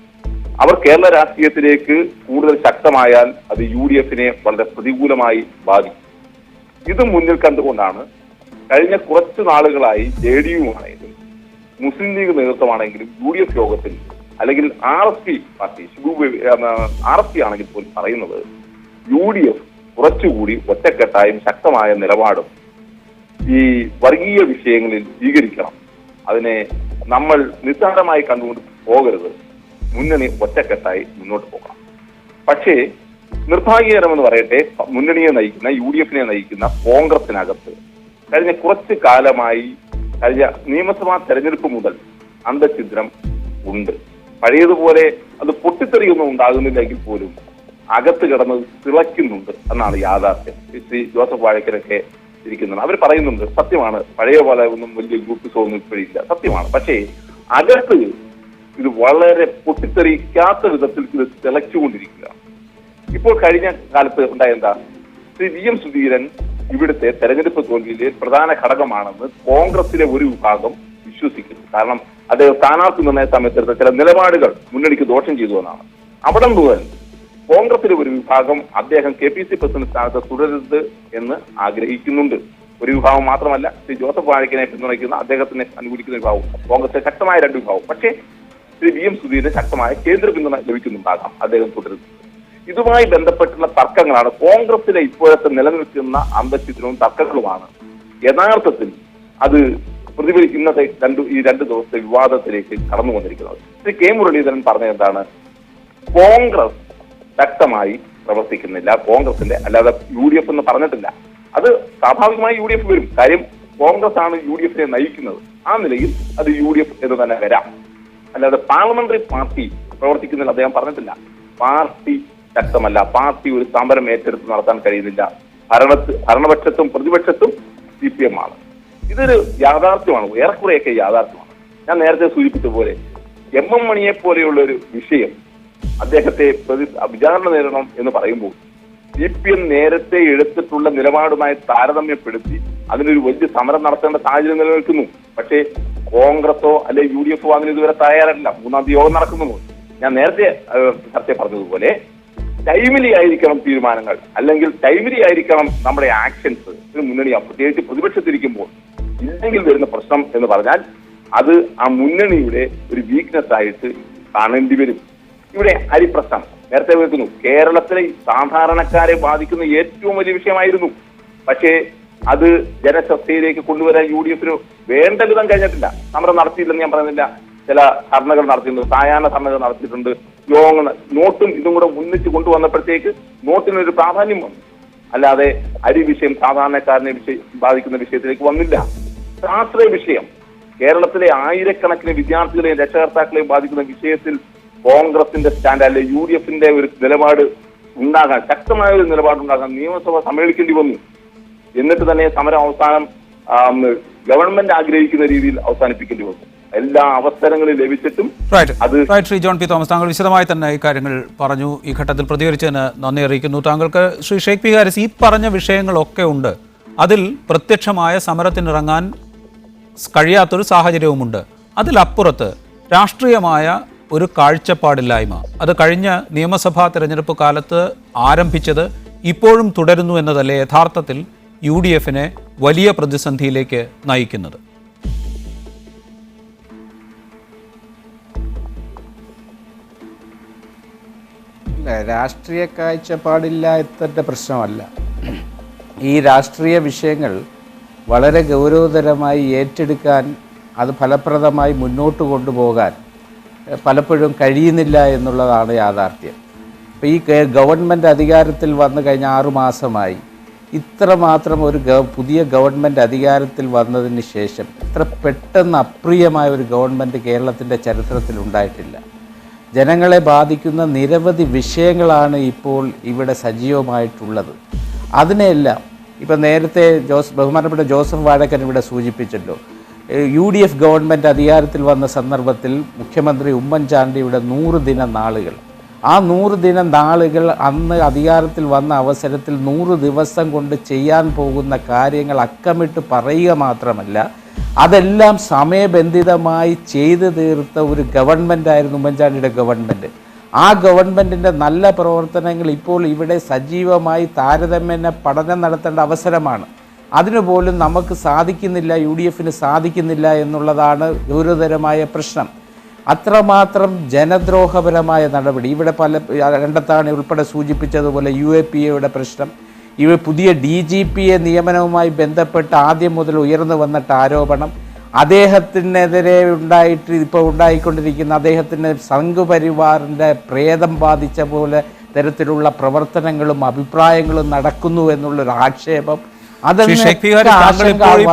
അവർ കേരള രാഷ്ട്രീയത്തിലേക്ക് കൂടുതൽ ശക്തമായാൽ അത് UDFിനെ വളരെ പ്രതികൂലമായി ബാധിക്കും. ഇത് മുന്നിൽ കണ്ടുകൊണ്ടാണ് കഴിഞ്ഞ കുറച്ചു നാളുകളായി JDU ആണെങ്കിലും മുസ്ലിം ലീഗ് നേതൃത്വമാണെങ്കിലും UDF യോഗത്തിൽ, അല്ലെങ്കിൽ RSP പാർട്ടി RSP ആണെങ്കിൽ പോലും പറയുന്നത് UDF കുറച്ചുകൂടി ഒറ്റക്കെട്ടായും ശക്തമായ നിലപാടും ഈ വർഗീയ വിഷയങ്ങളിൽ സ്വീകരിക്കണം. അതിനെ നമ്മൾ നിസ്സാരമായി കണ്ടുകൊണ്ട് പോകരുത്. മുന്നണി ഒറ്റക്കെട്ടായി മുന്നോട്ട് പോകണം. പക്ഷേ നിർഭാഗ്യകരമെന്ന് പറയട്ടെ, മുന്നണിയെ നയിക്കുന്ന UDFിനെ നയിക്കുന്ന കോൺഗ്രസിനകത്ത് കഴിഞ്ഞ കുറച്ചു കാലമായി, കഴിഞ്ഞ നിയമസഭാ തെരഞ്ഞെടുപ്പ് മുതൽ അന്തഛിദ്രം ഉണ്ട്. പഴയതുപോലെ അത് പൊട്ടിത്തെറിയൊന്നും ഉണ്ടാകുന്നില്ലെങ്കിൽ പോലും അകത്ത് കിടന്ന് തിളയ്ക്കുന്നുണ്ട് എന്നാണ് യാഥാർത്ഥ്യം. ശ്രീ ജോസഫ് വാഴക്കനൊക്കെ ഇരിക്കുന്നുണ്ട്. അവർ പറയുന്നുണ്ട് സത്യമാണ്, പഴയ പോലെ ഒന്നും വലിയ ഗ്രൂപ്പിസോ ഒന്നും ഇപ്പോഴില്ല, സത്യമാണ്. പക്ഷേ അകത്ത് ഇത് വളരെ പൊട്ടിത്തെറിക്കാത്ത വിധത്തിൽ ഇത് തിളച്ചുകൊണ്ടിരിക്കുക. ഇപ്പോൾ കഴിഞ്ഞ കാലത്ത് ഉണ്ടായ എന്താ, ശ്രീ VM സുധീരൻ ഇവിടുത്തെ തെരഞ്ഞെടുപ്പ് തോൽവിയിലെ പ്രധാന ഘടകമാണെന്ന് കോൺഗ്രസിലെ ഒരു വിഭാഗം വിശ്വസിക്കുന്നു. കാരണം അദ്ദേഹം സ്ഥാനാർത്ഥി നിർണയ സമയത്തെടുത്ത ചില നിലപാടുകൾ മുന്നണിക്ക് ദോഷം ചെയ്തു എന്നാണ്. അവിടെ മുതൽ കോൺഗ്രസിലെ ഒരു വിഭാഗം അദ്ദേഹം KPC പ്രസിഡന്റ് സ്ഥാനത്ത് തുടരരുത് എന്ന് ആഗ്രഹിക്കുന്നുണ്ട്. ഒരു വിഭാഗം മാത്രമല്ല, ശ്രീ ജോസഫ് വാഴക്കനെ പിന്തുണയ്ക്കുന്ന, അദ്ദേഹത്തിനെ അനുകൂലിക്കുന്ന വിഭാഗവും കോൺഗ്രസിലെ ശക്തമായ രണ്ട് വിഭാഗവും. പക്ഷേ ശ്രീ VM സുധീരന് ശക്തമായ കേന്ദ്ര പിന്തുണ ലഭിക്കുന്നുണ്ടാകാം അദ്ദേഹം തുടരുന്നത്. ഇതുമായി ബന്ധപ്പെട്ടുള്ള തർക്കങ്ങളാണ് കോൺഗ്രസിലെ ഇപ്പോഴത്തെ നിലനിൽക്കുന്ന അന്തരീക്ഷവും തർക്കങ്ങളുമാണ് യഥാർത്ഥത്തിൽ അത് പ്രതിഫലിക്കുന്നത്തെ ഈ രണ്ട് ദിവസത്തെ വിവാദത്തിലേക്ക് കടന്നു വന്നിരിക്കുന്നത്. ശ്രീ K മുരളീധരൻ പറഞ്ഞത് എന്താണ്, കോൺഗ്രസ് ശക്തമായി പ്രവർത്തിക്കുന്നില്ല, കോൺഗ്രസിന്റെ അല്ലാതെ UDF എന്ന് പറഞ്ഞിട്ടില്ല. അത് സ്വാഭാവികമായി UDF വരും, കാര്യം കോൺഗ്രസ് ആണ് UDFനെ നയിക്കുന്നത്. ആ നിലയിൽ അത് UDF എന്ന് തന്നെ വരാം, അല്ലാതെ പാർലമെന്ററി പാർട്ടി പ്രവർത്തിക്കുന്നില്ല അദ്ദേഹം പറഞ്ഞിട്ടില്ല. പാർട്ടി ശക്തമല്ല, പാർട്ടി ഒരു സമരം ഏറ്റെടുത്ത് നടത്താൻ കഴിയുന്നില്ല. ഭരണപക്ഷത്തും പ്രതിപക്ഷത്തും CPM ആണ്. ഇതൊരു യാഥാർത്ഥ്യമാണ്, ഏറെക്കുറെയൊക്കെ യാഥാർത്ഥ്യമാണ്. ഞാൻ നേരത്തെ സൂചിപ്പിച്ച പോലെ MM മണിയെ പോലെയുള്ള ഒരു വിഷയം അദ്ദേഹത്തെ വിചാരണ നേരിടണം എന്ന് പറയുമ്പോൾ CPM നേരത്തെ എടുത്തിട്ടുള്ള നിലപാടുമായി താരതമ്യപ്പെടുത്തി അതിനൊരു വലിയ സമരം നടത്തേണ്ട സാഹചര്യം നിലനിൽക്കുന്നു. പക്ഷേ കോൺഗ്രസോ അല്ലെ UDFോ അതിന് ഇതുവരെ തയ്യാറല്ല. 3-ാം തീയതി യോഗം നടക്കുന്നു. ഞാൻ നേരത്തെ ചർച്ച പറഞ്ഞതുപോലെ ടൈമിലി ആയിരിക്കണം തീരുമാനങ്ങൾ, അല്ലെങ്കിൽ ടൈമിലി ആയിരിക്കണം നമ്മുടെ ആക്ഷൻസ്. ഒരു മുന്നണി പ്രത്യേകിച്ച് പ്രതിപക്ഷത്തിരിക്കുമ്പോൾ ഇല്ലെങ്കിൽ വരുന്ന പ്രശ്നം എന്ന് പറഞ്ഞാൽ അത് ആ മുന്നണിയുടെ ഒരു വീക്ക്നെസ് ആയിട്ട് കാണേണ്ടി വരും. ഇവിടെ അരിപ്രശ്നം നേരത്തെ വെക്കുന്നു, കേരളത്തിലെ സാധാരണക്കാരെ ബാധിക്കുന്ന ഏറ്റവും വലിയ വിഷയമായിരുന്നു. പക്ഷേ അത് ജനശ്രദ്ധയിലേക്ക് കൊണ്ടുവരാൻ UDFന് വേണ്ട വിധം കഴിഞ്ഞിട്ടില്ല. സമരം നടത്തിയില്ലെന്ന് ഞാൻ പറയുന്നില്ല, ചില ധർണകൾ നടത്തിയിട്ടുണ്ട്, സായാഹ്ന ധർണകൾ നടത്തിയിട്ടുണ്ട്, യോഗങ്ങൾ, നോട്ടും ഇതും കൂടെ ഒന്നിച്ച് കൊണ്ടുവന്നപ്പോഴത്തേക്ക് നോട്ടിനൊരു പ്രാധാന്യം വന്നു. അല്ലാതെ അരി വിഷയം സാധാരണക്കാരനെ ബാധിക്കുന്ന വിഷയത്തിലേക്ക് വന്നില്ല. ശാസ്ത്രീയ വിഷയം കേരളത്തിലെ ആയിരക്കണക്കിന് വിദ്യാർത്ഥികളെയും രക്ഷകർത്താക്കളെയും ബാധിക്കുന്ന വിഷയത്തിൽ കോൺഗ്രസിന്റെ സ്റ്റാൻഡ് അല്ലെ UDFന്റെ ഒരു നിലപാട് ഉണ്ടാകാൻ, ശക്തമായ ഒരു നിലപാടുണ്ടാകാൻ നിയമസഭ സമ്മേളിക്കേണ്ടി വന്നു. എന്നിട്ട് തന്നെ സമരം അവസാനം ഗവൺമെന്റ് ആഗ്രഹിക്കുന്ന രീതിയിൽ അവസാനിപ്പിക്കേണ്ടി വന്നു. എല്ലാ അവസരങ്ങളും ലഭിച്ചിട്ടും അത് ശ്രീ ജോൺ പി തോമസ്, താങ്കൾ വിശദമായി തന്നെ ഈ കാര്യങ്ങൾ പറഞ്ഞു. ഈ ഘട്ടത്തിൽ പ്രതികരിച്ചതിന് നന്ദി അറിയിക്കുന്നു. താങ്കൾക്ക് ശ്രീ ഷെയ്ഖ് പി ഹാരിസ്, ഈ പറഞ്ഞ വിഷയങ്ങളൊക്കെ ഉണ്ട്, അതിൽ പ്രത്യക്ഷമായ സമരത്തിനിറങ്ങാൻ കഴിയാത്തൊരു സാഹചര്യവുമുണ്ട്. അതിലപ്പുറത്ത് രാഷ്ട്രീയമായ ഒരു കാഴ്ചപ്പാടില്ലായ്മ, അത് കഴിഞ്ഞ നിയമസഭാ തെരഞ്ഞെടുപ്പ് കാലത്ത് ആരംഭിച്ചത് ഇപ്പോഴും തുടരുന്നു എന്നതല്ലേ യഥാർത്ഥത്തിൽ UDFനെ വലിയ പ്രതിസന്ധിയിലേക്ക് നയിക്കുന്നത്? രാഷ്ട്രീയ കാഴ്ചപ്പാടില്ലാത്തതിൻ്റെ പ്രശ്നമല്ല. ഈ രാഷ്ട്രീയ വിഷയങ്ങൾ വളരെ ഗൗരവതരമായി ഏറ്റെടുക്കാൻ, അത് ഫലപ്രദമായി മുന്നോട്ട് കൊണ്ടുപോകാൻ പലപ്പോഴും കഴിയുന്നില്ല എന്നുള്ളതാണ് യാഥാർത്ഥ്യം. ഇപ്പോൾ ഈ ഗവൺമെൻറ് അധികാരത്തിൽ വന്നു കഴിഞ്ഞ 6 മാസമായി ഇത്രമാത്രം ഒരു പുതിയ ഗവൺമെൻറ് അധികാരത്തിൽ വന്നതിന് ശേഷം ഇത്ര പെട്ടെന്ന് അപ്രിയമായ ഒരു ഗവൺമെൻറ് കേരളത്തിൻ്റെ ചരിത്രത്തിൽ ഉണ്ടായിട്ടില്ല. ജനങ്ങളെ ബാധിക്കുന്ന നിരവധി വിഷയങ്ങളാണ് ഇപ്പോൾ ഇവിടെ സജീവമായിട്ടുള്ളത്. അതിനെല്ലാം ഇപ്പം നേരത്തെ ബഹുമാനപ്പെട്ട ജോസഫ് വാഴക്കൻ ഇവിടെ സൂചിപ്പിച്ചല്ലോ, UDF ഗവൺമെൻറ് അധികാരത്തിൽ വന്ന സന്ദർഭത്തിൽ മുഖ്യമന്ത്രി ഉമ്മൻചാണ്ടിയുടെ 100 ദിന നാളുകൾ, ആ 100 ദിന നാളുകൾ അന്ന് അധികാരത്തിൽ വന്ന അവസരത്തിൽ 100 ദിവസം കൊണ്ട് ചെയ്യാൻ പോകുന്ന കാര്യങ്ങൾ അക്കമിട്ട് പറയുക മാത്രമല്ല, അതെല്ലാം സമയബന്ധിതമായി ചെയ്തു തീർത്ത ഒരു ഗവൺമെൻറ്റായിരുന്നു ഉമ്മൻചാണ്ടിയുടെ ഗവൺമെൻറ്. ആ ഗവൺമെൻറ്റിൻ്റെ നല്ല പ്രവർത്തനങ്ങൾ ഇപ്പോൾ ഇവിടെ സജീവമായി താരതമ്യേന പഠനം നടത്തേണ്ട അവസരമാണ്. അതിനുപോലും നമുക്ക് സാധിക്കുന്നില്ല, UDFന് സാധിക്കുന്നില്ല എന്നുള്ളതാണ് ഗൗരവതരമായ പ്രശ്നം. അത്രമാത്രം ജനദ്രോഹപരമായ നടപടി ഇവിടെ രണ്ടത്താണി ഉൾപ്പെടെ സൂചിപ്പിച്ചതുപോലെ UAPAയുടെ പ്രശ്നം, പുതിയ DGPയെ നിയമനവുമായി ബന്ധപ്പെട്ട് ആദ്യം മുതൽ ഉയർന്നു വന്നിട്ട് ആരോപണം, അദ്ദേഹത്തിനെതിരെ ഇപ്പോൾ ഉണ്ടായിക്കൊണ്ടിരിക്കുന്ന അദ്ദേഹത്തിന് സംഘപരിവാറിൻ്റെ പ്രേതം ബാധിച്ച പോലെ തരത്തിലുള്ള പ്രവർത്തനങ്ങളും അഭിപ്രായങ്ങളും നടക്കുന്നു എന്നുള്ളൊരു ആക്ഷേപം,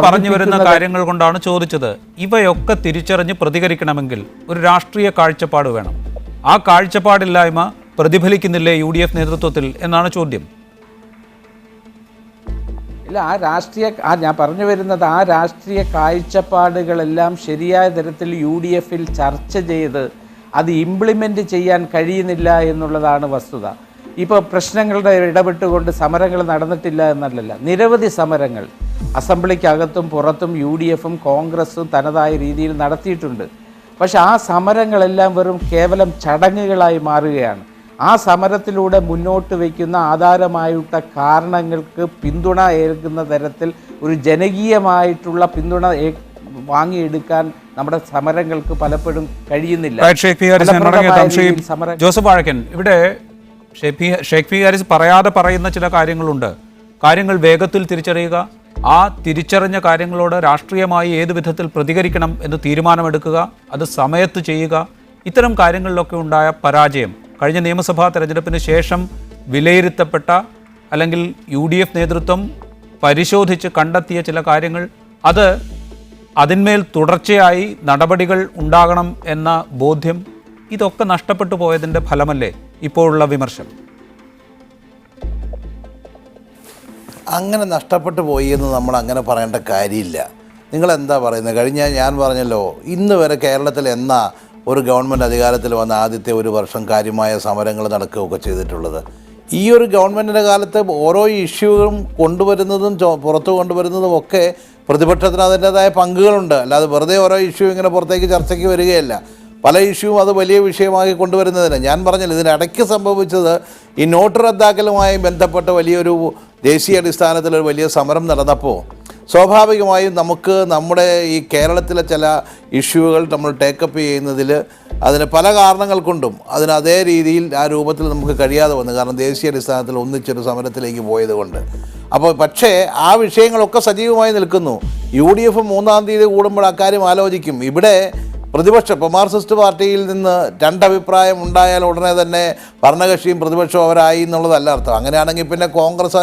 പറഞ്ഞു വരുന്ന കാര്യങ്ങൾ കൊണ്ടാണ് ചോദിച്ചത്. ഇവയൊക്കെ തിരിച്ചറിഞ്ഞ് പ്രതികരിക്കണമെങ്കിൽ ഒരു രാഷ്ട്രീയ കാഴ്ചപ്പാട് വേണം. ആ കാഴ്ചപ്പാടില്ലായ്മ പ്രതിഫലിക്കുന്നില്ലേ UDF നേതൃത്വത്തിൽ എന്നാണ് ചോദ്യം. ഇല്ല, ഞാൻ പറഞ്ഞു വരുന്നത് ആ രാഷ്ട്രീയ കാഴ്ചപ്പാടുകളെല്ലാം ശരിയായ തരത്തിൽ UDF-ൽ ചർച്ച ചെയ്ത് അത് ഇംപ്ലിമെൻ്റ് ചെയ്യാൻ കഴിയുന്നില്ല എന്നുള്ളതാണ് വസ്തുത. ഇപ്പോൾ പ്രശ്നങ്ങളുടെ ഇടപെട്ടുകൊണ്ട് സമരങ്ങൾ നടന്നിട്ടില്ല എന്നല്ലല്ല, നിരവധി സമരങ്ങൾ അസംബ്ലിക്കകത്തും പുറത്തും UDF-ഉം കോൺഗ്രസും തനതായ രീതിയിൽ നടത്തിയിട്ടുണ്ട്. പക്ഷെ ആ സമരങ്ങളെല്ലാം വെറും കേവലം ചടങ്ങുകളായി മാറുകയാണ്. ആ സമരത്തിലൂടെ മുന്നോട്ട് വയ്ക്കുന്ന ആധാരമായിട്ടുള്ള കാരണങ്ങൾക്ക് പിന്തുണ ഏൽക്കുന്ന തരത്തിൽ ഒരു ജനകീയമായിട്ടുള്ള പിന്തുണ വാങ്ങിയെടുക്കാൻ നമ്മുടെ സമരങ്ങൾക്ക് പലപ്പോഴും കഴിയുന്നില്ല. ജോസഫ് വാഴക്കൻ, ഇവിടെ ഷെയ്ഖ് പി ഹാരിസ് പറയാതെ പറയുന്ന ചില കാര്യങ്ങളുണ്ട്. കാര്യങ്ങൾ വേഗത്തിൽ തിരിച്ചറിയുക, ആ തിരിച്ചറിഞ്ഞ കാര്യങ്ങളോട് രാഷ്ട്രീയമായി ഏത് വിധത്തിൽ പ്രതികരിക്കണം എന്ന് തീരുമാനമെടുക്കുക, അത് സമയത്ത് ചെയ്യുക. ഇത്തരം കാര്യങ്ങളിലൊക്കെ ഉണ്ടായ പരാജയം കഴിഞ്ഞ നിയമസഭാ തെരഞ്ഞെടുപ്പിന് ശേഷം വിലയിരുത്തപ്പെട്ട അല്ലെങ്കിൽ UDF നേതൃത്വം പരിശോധിച്ച് കണ്ടെത്തിയ ചില കാര്യങ്ങൾ, അതിന്മേൽ തുടർച്ചയായി നടപടികൾ ഉണ്ടാകണം എന്ന ബോധ്യം, ഇതൊക്കെ നഷ്ടപ്പെട്ടു പോയതിൻ്റെ ഫലമല്ലേ ഇപ്പോഴുള്ള വിമർശനം? അങ്ങനെ നഷ്ടപ്പെട്ടു പോയി എന്ന് നമ്മൾ അങ്ങനെ പറയേണ്ട കാര്യമില്ല. നിങ്ങളെന്താ പറയുന്നത്? ഞാൻ പറഞ്ഞല്ലോ, ഇന്ന് വരെ കേരളത്തിൽ എന്നാ ഒരു ഗവൺമെൻറ് അധികാരത്തിൽ വന്ന ആദ്യത്തെ ഒരു വർഷം കാര്യമായ സമരങ്ങൾ നടക്കുകയൊക്കെ ചെയ്തിട്ടുള്ളത്? ഈ ഒരു ഗവൺമെൻറ്റിൻ്റെ കാലത്ത് ഓരോ ഇഷ്യൂകളും കൊണ്ടുവരുന്നതും പുറത്തു കൊണ്ടുവരുന്നതും ഒക്കെ പ്രതിപക്ഷത്തിന് അതിൻ്റേതായ പങ്കുകളുണ്ട്. അല്ലാതെ വെറുതെ ഓരോ ഇഷ്യൂ ഇങ്ങനെ പുറത്തേക്ക് ചർച്ചയ്ക്ക് വരികയല്ല. പല ഇഷ്യൂവും അത് വലിയ വിഷയമാക്കി കൊണ്ടുവരുന്നതിന് ഞാൻ പറഞ്ഞല്ലോ, ഇതിനിടയ്ക്ക് സംഭവിച്ചത് ഈ നോട്ട് റദ്ദാക്കലുമായി ബന്ധപ്പെട്ട് വലിയൊരു ദേശീയ അടിസ്ഥാനത്തിലൊരു വലിയ സമരം നടന്നപ്പോൾ സ്വാഭാവികമായും നമുക്ക് നമ്മുടെ ഈ കേരളത്തിലെ ചില ഇഷ്യൂകൾ നമ്മൾ ടേക്കപ്പ് ചെയ്യുന്നതിൽ അതിന് പല കാരണങ്ങൾ കൊണ്ടും അതിന് അതേ രീതിയിൽ ആ രൂപത്തിൽ നമുക്ക് കഴിയാതെ വന്നു. കാരണം ദേശീയ അടിസ്ഥാനത്തിൽ ഒന്നിച്ചൊരു സമരത്തിലേക്ക് പോയത് കൊണ്ട്. അപ്പോൾ പക്ഷേ ആ വിഷയങ്ങളൊക്കെ സജീവമായി നിൽക്കുന്നു. UDF 3-ാം തീയതി കൂടുമ്പോൾ അക്കാര്യം ആലോചിക്കും. ഇവിടെ പ്രതിപക്ഷം, ഇപ്പോൾ മാർക്സിസ്റ്റ് പാർട്ടിയിൽ നിന്ന് രണ്ടഭിപ്രായം ഉണ്ടായാൽ ഉടനെ തന്നെ ഭരണകക്ഷിയും പ്രതിപക്ഷവും അവരായി എന്നുള്ളതല്ല അർത്ഥം. അങ്ങനെയാണെങ്കിൽ പിന്നെ കോൺഗ്രസ്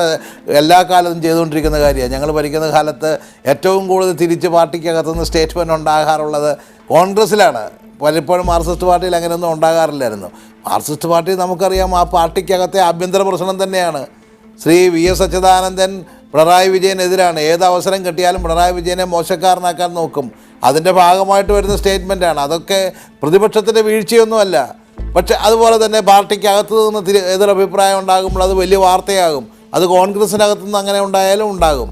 എല്ലാ കാലത്തും ചെയ്തുകൊണ്ടിരിക്കുന്ന കാര്യമാണ്. ഞങ്ങൾ ഭരിക്കുന്ന കാലത്ത് ഏറ്റവും കൂടുതൽ തിരിച്ച് പാർട്ടിക്കകത്തുനിന്ന് സ്റ്റേറ്റ്മെൻറ്റ് ഉണ്ടാകാറുള്ളത് കോൺഗ്രസ്സിലാണ്. പലപ്പോഴും മാർക്സിസ്റ്റ് പാർട്ടിയിൽ അങ്ങനെയൊന്നും ഉണ്ടാകാറില്ലായിരുന്നു. മാർക്സിസ്റ്റ് പാർട്ടി നമുക്കറിയാം, ആ പാർട്ടിക്കകത്തെ ആഭ്യന്തര പ്രശ്നം തന്നെയാണ്. ശ്രീ VS അച്യുതാനന്ദൻ പിണറായി വിജയനെതിരാണ്. ഏത് അവസരം കിട്ടിയാലും പിണറായി വിജയനെ മോശക്കാരനാക്കാൻ നോക്കും. അതിൻ്റെ ഭാഗമായിട്ട് വരുന്ന സ്റ്റേറ്റ്മെൻറ്റാണ്. അതൊക്കെ പ്രതിപക്ഷത്തിൻ്റെ വീഴ്ചയൊന്നുമല്ല. പക്ഷെ അതുപോലെ തന്നെ പാർട്ടിക്കകത്ത് നിന്ന് എതിരഭിപ്രായം ഉണ്ടാകുമ്പോൾ അത് വലിയ വാർത്തയാകും. അത് കോൺഗ്രസിനകത്തുനിന്ന് അങ്ങനെ ഉണ്ടായാലും ഉണ്ടാകും.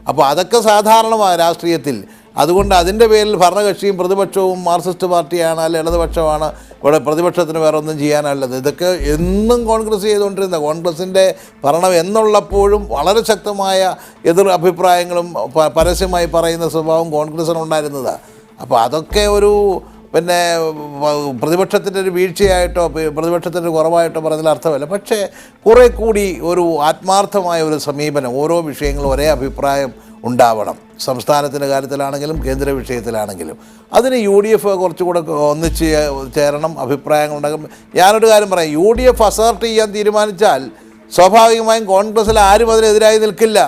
അപ്പോൾ അതൊക്കെ സാധാരണമായ രാഷ്ട്രീയത്തിൽ. അതുകൊണ്ട് അതിൻ്റെ പേരിൽ ഭരണകക്ഷിയും പ്രതിപക്ഷവും മാർക്സിസ്റ്റ് പാർട്ടിയാണ് അല്ലെങ്കിൽ ഇടതുപക്ഷമാണ്, ഇവിടെ പ്രതിപക്ഷത്തിന് വേറെ ഒന്നും ചെയ്യാനല്ലത്. ഇതൊക്കെ എന്നും കോൺഗ്രസ് ചെയ്തുകൊണ്ടിരുന്ന, കോൺഗ്രസിൻ്റെ ഭരണം എന്നുള്ളപ്പോഴും വളരെ ശക്തമായ എതിർ അഭിപ്രായങ്ങളും പരസ്യമായി പറയുന്ന സ്വഭാവം കോൺഗ്രസിനുണ്ടായിരുന്നതാണ്. അപ്പോൾ അതൊക്കെ ഒരു പ്രതിപക്ഷത്തിൻ്റെ ഒരു വീഴ്ചയായിട്ടോ പ്രതിപക്ഷത്തിൻ്റെ കുറവായിട്ടോ പറഞ്ഞതിൽ അർത്ഥമല്ല. പക്ഷേ കുറേ കൂടി ഒരു ആത്മാർത്ഥമായ ഒരു സമീപനം, ഓരോ വിഷയങ്ങളും ഒരേ അഭിപ്രായം ഉണ്ടാവണം. സംസ്ഥാനത്തിൻ്റെ കാര്യത്തിലാണെങ്കിലും കേന്ദ്ര വിഷയത്തിലാണെങ്കിലും അതിന് UDF കുറച്ചുകൂടെ ഒന്നിച്ച് ചേരണം, അഭിപ്രായങ്ങളുണ്ടാകും. ഞാനൊരു കാര്യം പറയാം, UDF അസേർട്ട് ചെയ്യാൻ തീരുമാനിച്ചാൽ സ്വാഭാവികമായും കോൺഗ്രസ്സിൽ ആരും അതിനെതിരായി നിൽക്കില്ല.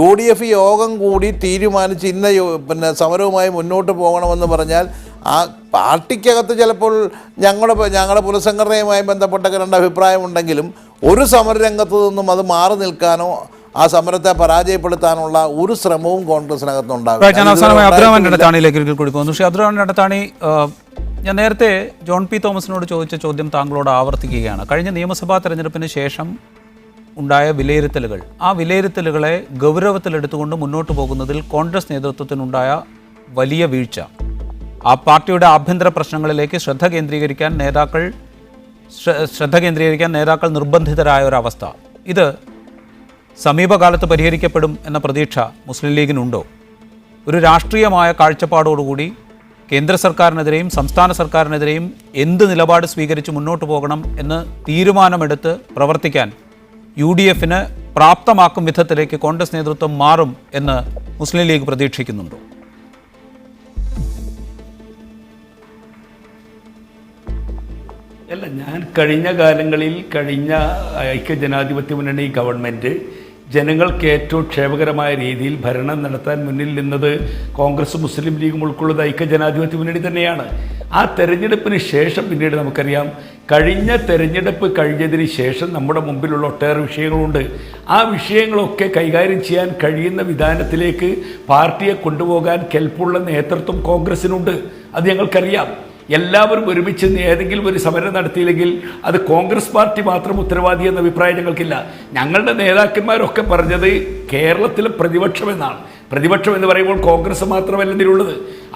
UDF യോഗം കൂടി തീരുമാനിച്ച് ഇന്ന സമരവുമായി മുന്നോട്ട് പോകണമെന്ന് പറഞ്ഞാൽ ആ പാർട്ടിക്കകത്ത് ചിലപ്പോൾ ഞങ്ങളുടെ പുനഃസംഘടനയുമായി ബന്ധപ്പെട്ട രണ്ട് അഭിപ്രായമുണ്ടെങ്കിലും ഒരു സമരരംഗത്തു നിന്നും അത് മാറി നിൽക്കാനോ ആ സമരത്തെ പരാജയപ്പെടുത്താനുള്ള ഒരു ശ്രമവും കോൺഗ്രസിനകത്തുണ്ടാകും. ഞാൻ നേരത്തെ ജോൺ P. തോമസിനോട് ചോദിച്ച ചോദ്യം താങ്കളോട് ആവർത്തിക്കുകയാണ്. കഴിഞ്ഞ നിയമസഭാ തെരഞ്ഞെടുപ്പിന് ശേഷം ഉണ്ടായ വിലയിരുത്തലുകൾ, ആ വിലയിരുത്തലുകളെ ഗൗരവത്തിലെടുത്തുകൊണ്ട് മുന്നോട്ട് പോകുന്നതിൽ കോൺഗ്രസ് നേതൃത്വത്തിനുണ്ടായ വലിയ വീഴ്ച, ആ പാർട്ടിയുടെ ആഭ്യന്തര പ്രശ്നങ്ങളിലേക്ക് ശ്രദ്ധ കേന്ദ്രീകരിക്കാൻ നേതാക്കൾ നിർബന്ധിതരായ ഒരവസ്ഥ, ഇത് സമീപകാലത്ത് പരിഹരിക്കപ്പെടും എന്ന പ്രതീക്ഷ മുസ്ലിം ലീഗിനുണ്ടോ? ഒരു രാഷ്ട്രീയമായ കാഴ്ചപ്പാടോടുകൂടി കേന്ദ്ര സർക്കാരിനെതിരെയും സംസ്ഥാന സർക്കാരിനെതിരെയും എന്ത് നിലപാട് സ്വീകരിച്ച് മുന്നോട്ട് പോകണം എന്ന് തീരുമാനമെടുത്ത് പ്രവർത്തിക്കാൻ UDF-ന് പ്രാപ്തമാക്കും വിധത്തിലേക്ക് കോൺഗ്രസ് നേതൃത്വം മാറും എന്ന് മുസ്ലിം ലീഗ് പ്രതീക്ഷിക്കുന്നുണ്ടോ? അല്ല, ഞാൻ കഴിഞ്ഞ കാലങ്ങളിൽ ഐക്യജനാധിപത്യ മുന്നണി ഗവൺമെൻറ് ജനങ്ങൾക്ക് ഏറ്റവും ക്ഷേമകരമായ രീതിയിൽ ഭരണം നടത്താൻ മുന്നിൽ നിന്നത് കോൺഗ്രസ് മുസ്ലിം ലീഗും ഉൾക്കൊള്ളുന്ന ഐക്യജനാധിപത്യ മുന്നണി തന്നെയാണ്. ആ തെരഞ്ഞെടുപ്പിന് ശേഷം പിന്നീട് നമുക്കറിയാം, കഴിഞ്ഞ തെരഞ്ഞെടുപ്പ് കഴിഞ്ഞതിന് ശേഷം നമ്മുടെ മുമ്പിലുള്ള ഒട്ടേറെ വിഷയങ്ങളുണ്ട്. ആ വിഷയങ്ങളൊക്കെ കൈകാര്യം ചെയ്യാൻ കഴിയുന്ന വിധാനത്തിലേക്ക് പാർട്ടിയെ കൊണ്ടുപോകാൻ കെൽപ്പുള്ള നേതൃത്വം കോൺഗ്രസിനുണ്ട്. അത് ഞങ്ങൾക്കറിയാം. എല്ലാവരും ഒരുമിച്ച് ഏതെങ്കിലും ഒരു സമരം നടത്തിയില്ലെങ്കിൽ അത് കോൺഗ്രസ് പാർട്ടി മാത്രം ഉത്തരവാദി എന്ന അഭിപ്രായം ഞങ്ങൾക്കില്ല. ഞങ്ങളുടെ നേതാക്കന്മാരൊക്കെ പറഞ്ഞത് കേരളത്തിലെ പ്രതിപക്ഷമെന്നാണ്. പ്രതിപക്ഷം എന്ന് പറയുമ്പോൾ കോൺഗ്രസ് മാത്രമല്ല ഇതിലുള്ളത്.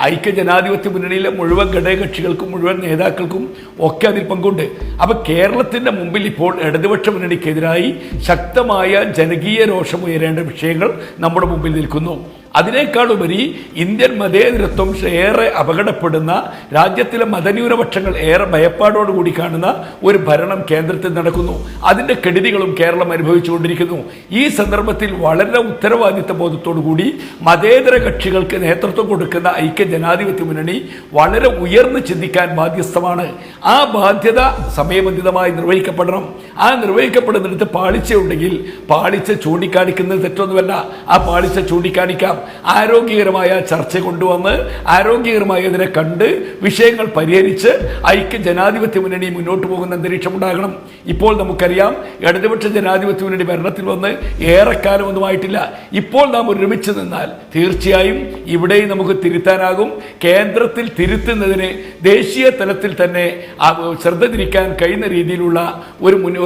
ഐക്യജനാധിപത്യ മുന്നണിയിലെ മുഴുവൻ ഘടകകക്ഷികൾക്കും മുഴുവൻ നേതാക്കൾക്കും ഒക്കെ അതിൽ പങ്കുണ്ട്. അപ്പോൾ കേരളത്തിൻ്റെ മുമ്പിൽ ഇപ്പോൾ ഇടതുപക്ഷ മുന്നണിക്കെതിരായി ശക്തമായ ജനകീയ രോഷം ഉയരേണ്ട വിഷയങ്ങൾ നമ്മുടെ മുമ്പിൽ നിൽക്കുന്നു. അതിനേക്കാളുപരി ഇന്ത്യൻ മതേതരത്വം ഏറെ അപകടപ്പെടുന്ന, രാജ്യത്തിലെ മതന്യൂനപക്ഷങ്ങൾ ഏറെ ഭയപ്പാടോടുകൂടി കാണുന്ന ഒരു ഭരണം കേന്ദ്രത്തിൽ നടക്കുന്നു. അതിൻ്റെ കെടുതികളും കേരളം അനുഭവിച്ചുകൊണ്ടിരിക്കുന്നു. ഈ സന്ദർഭത്തിൽ വളരെ ഉത്തരവാദിത്ത ബോധത്തോടു കൂടി മതേതര കക്ഷികൾക്ക് നേതൃത്വം കൊടുക്കുന്ന ഐക്യജനാധിപത്യ മുന്നണി വളരെ ഉയർന്ന് ചിന്തിക്കാൻ ബാധ്യസ്ഥമാണ്. ആ ബാധ്യത സമയബന്ധിതമായി നിർവഹിക്കപ്പെടണം. ആ നിർവഹിക്കപ്പെടുന്നിടത്ത് പാളിച്ചയുണ്ടെങ്കിൽ പാളിച്ച ചൂണ്ടിക്കാണിക്കുന്നത് തെറ്റൊന്നുമല്ല. ആ പാളിച്ച ചൂണ്ടിക്കാണിക്കാം. ആരോഗ്യകരമായ ചർച്ച കൊണ്ടുവന്ന് ആരോഗ്യകരമായി അതിനെ കണ്ട് വിഷയങ്ങൾ പരിഹരിച്ച് ഐക്യജനാധിപത്യ മുന്നണി മുന്നോട്ട് പോകുന്ന അന്തരീക്ഷം ഉണ്ടാകണം. ഇപ്പോൾ നമുക്കറിയാം, ഇടതുപക്ഷ ജനാധിപത്യ മുന്നണി ഭരണത്തിൽ വന്ന് ഏറെക്കാലമൊന്നുമായിട്ടില്ല. ഇപ്പോൾ നാം ഒരുമിച്ച് നിന്നാൽ തീർച്ചയായും ഇവിടെയും നമുക്ക് തിരുത്താനാകും. കേന്ദ്രത്തിൽ തിരുത്തുന്നതിന് ദേശീയ തലത്തിൽ തന്നെ ശ്രദ്ധ തിരിക്കാൻ കഴിയുന്ന രീതിയിലുള്ള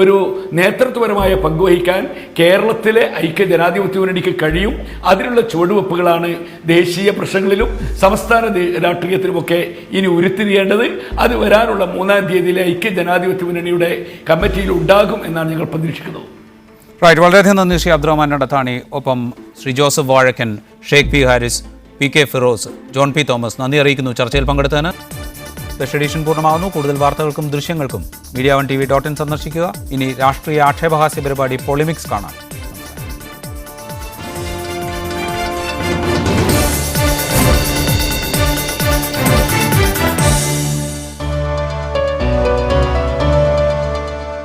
ഒരു നേതൃത്വപരമായ പങ്കുവഹിക്കാൻ കേരളത്തിലെ ഐക്യജനാധിപത്യ മുന്നണിക്ക് കഴിയും. അതിനുള്ള ചുവടുവെപ്പുകളാണ് ദേശീയ പ്രശ്നങ്ങളിലും സംസ്ഥാന രാഷ്ട്രീയത്തിലുമൊക്കെ ഇനി ഉരുത്തിരിയേണ്ടത്. അത് വരാനുള്ള 3-ാം തീയതിയിലെ ഐക്യജനാധിപത്യ മുന്നണിയുടെ കമ്മിറ്റിയിൽ ഉണ്ടാകും എന്നാണ് ഞങ്ങൾ പ്രതീക്ഷിക്കുന്നത്. റൈറ്റ്, വളരെയധികം നന്ദി ശ്രീ അബ്ദുറഹ്മാൻ രണ്ടത്താണി. ഒപ്പം Shri Joseph Vazhakkan, Sheikh P Haris, P K Firoz, John P Thomas നന്ദി അറിയിക്കുന്നു ചർച്ചയിൽ പങ്കെടുത്തതിന്. സ്പെഷ്യൽ എഡിഷൻ പൂർണ്ണമാകുന്നു. കൂടുതൽ വാർത്തകൾക്കും ദൃശ്യങ്ങൾക്കും media1tv.in സന്ദർശിക്കുക. ഇനി രാഷ്ട്രീയ ആക്ഷേപഹാസ്യ പരിപാടി പൊളിമിക്സ് കാണാം.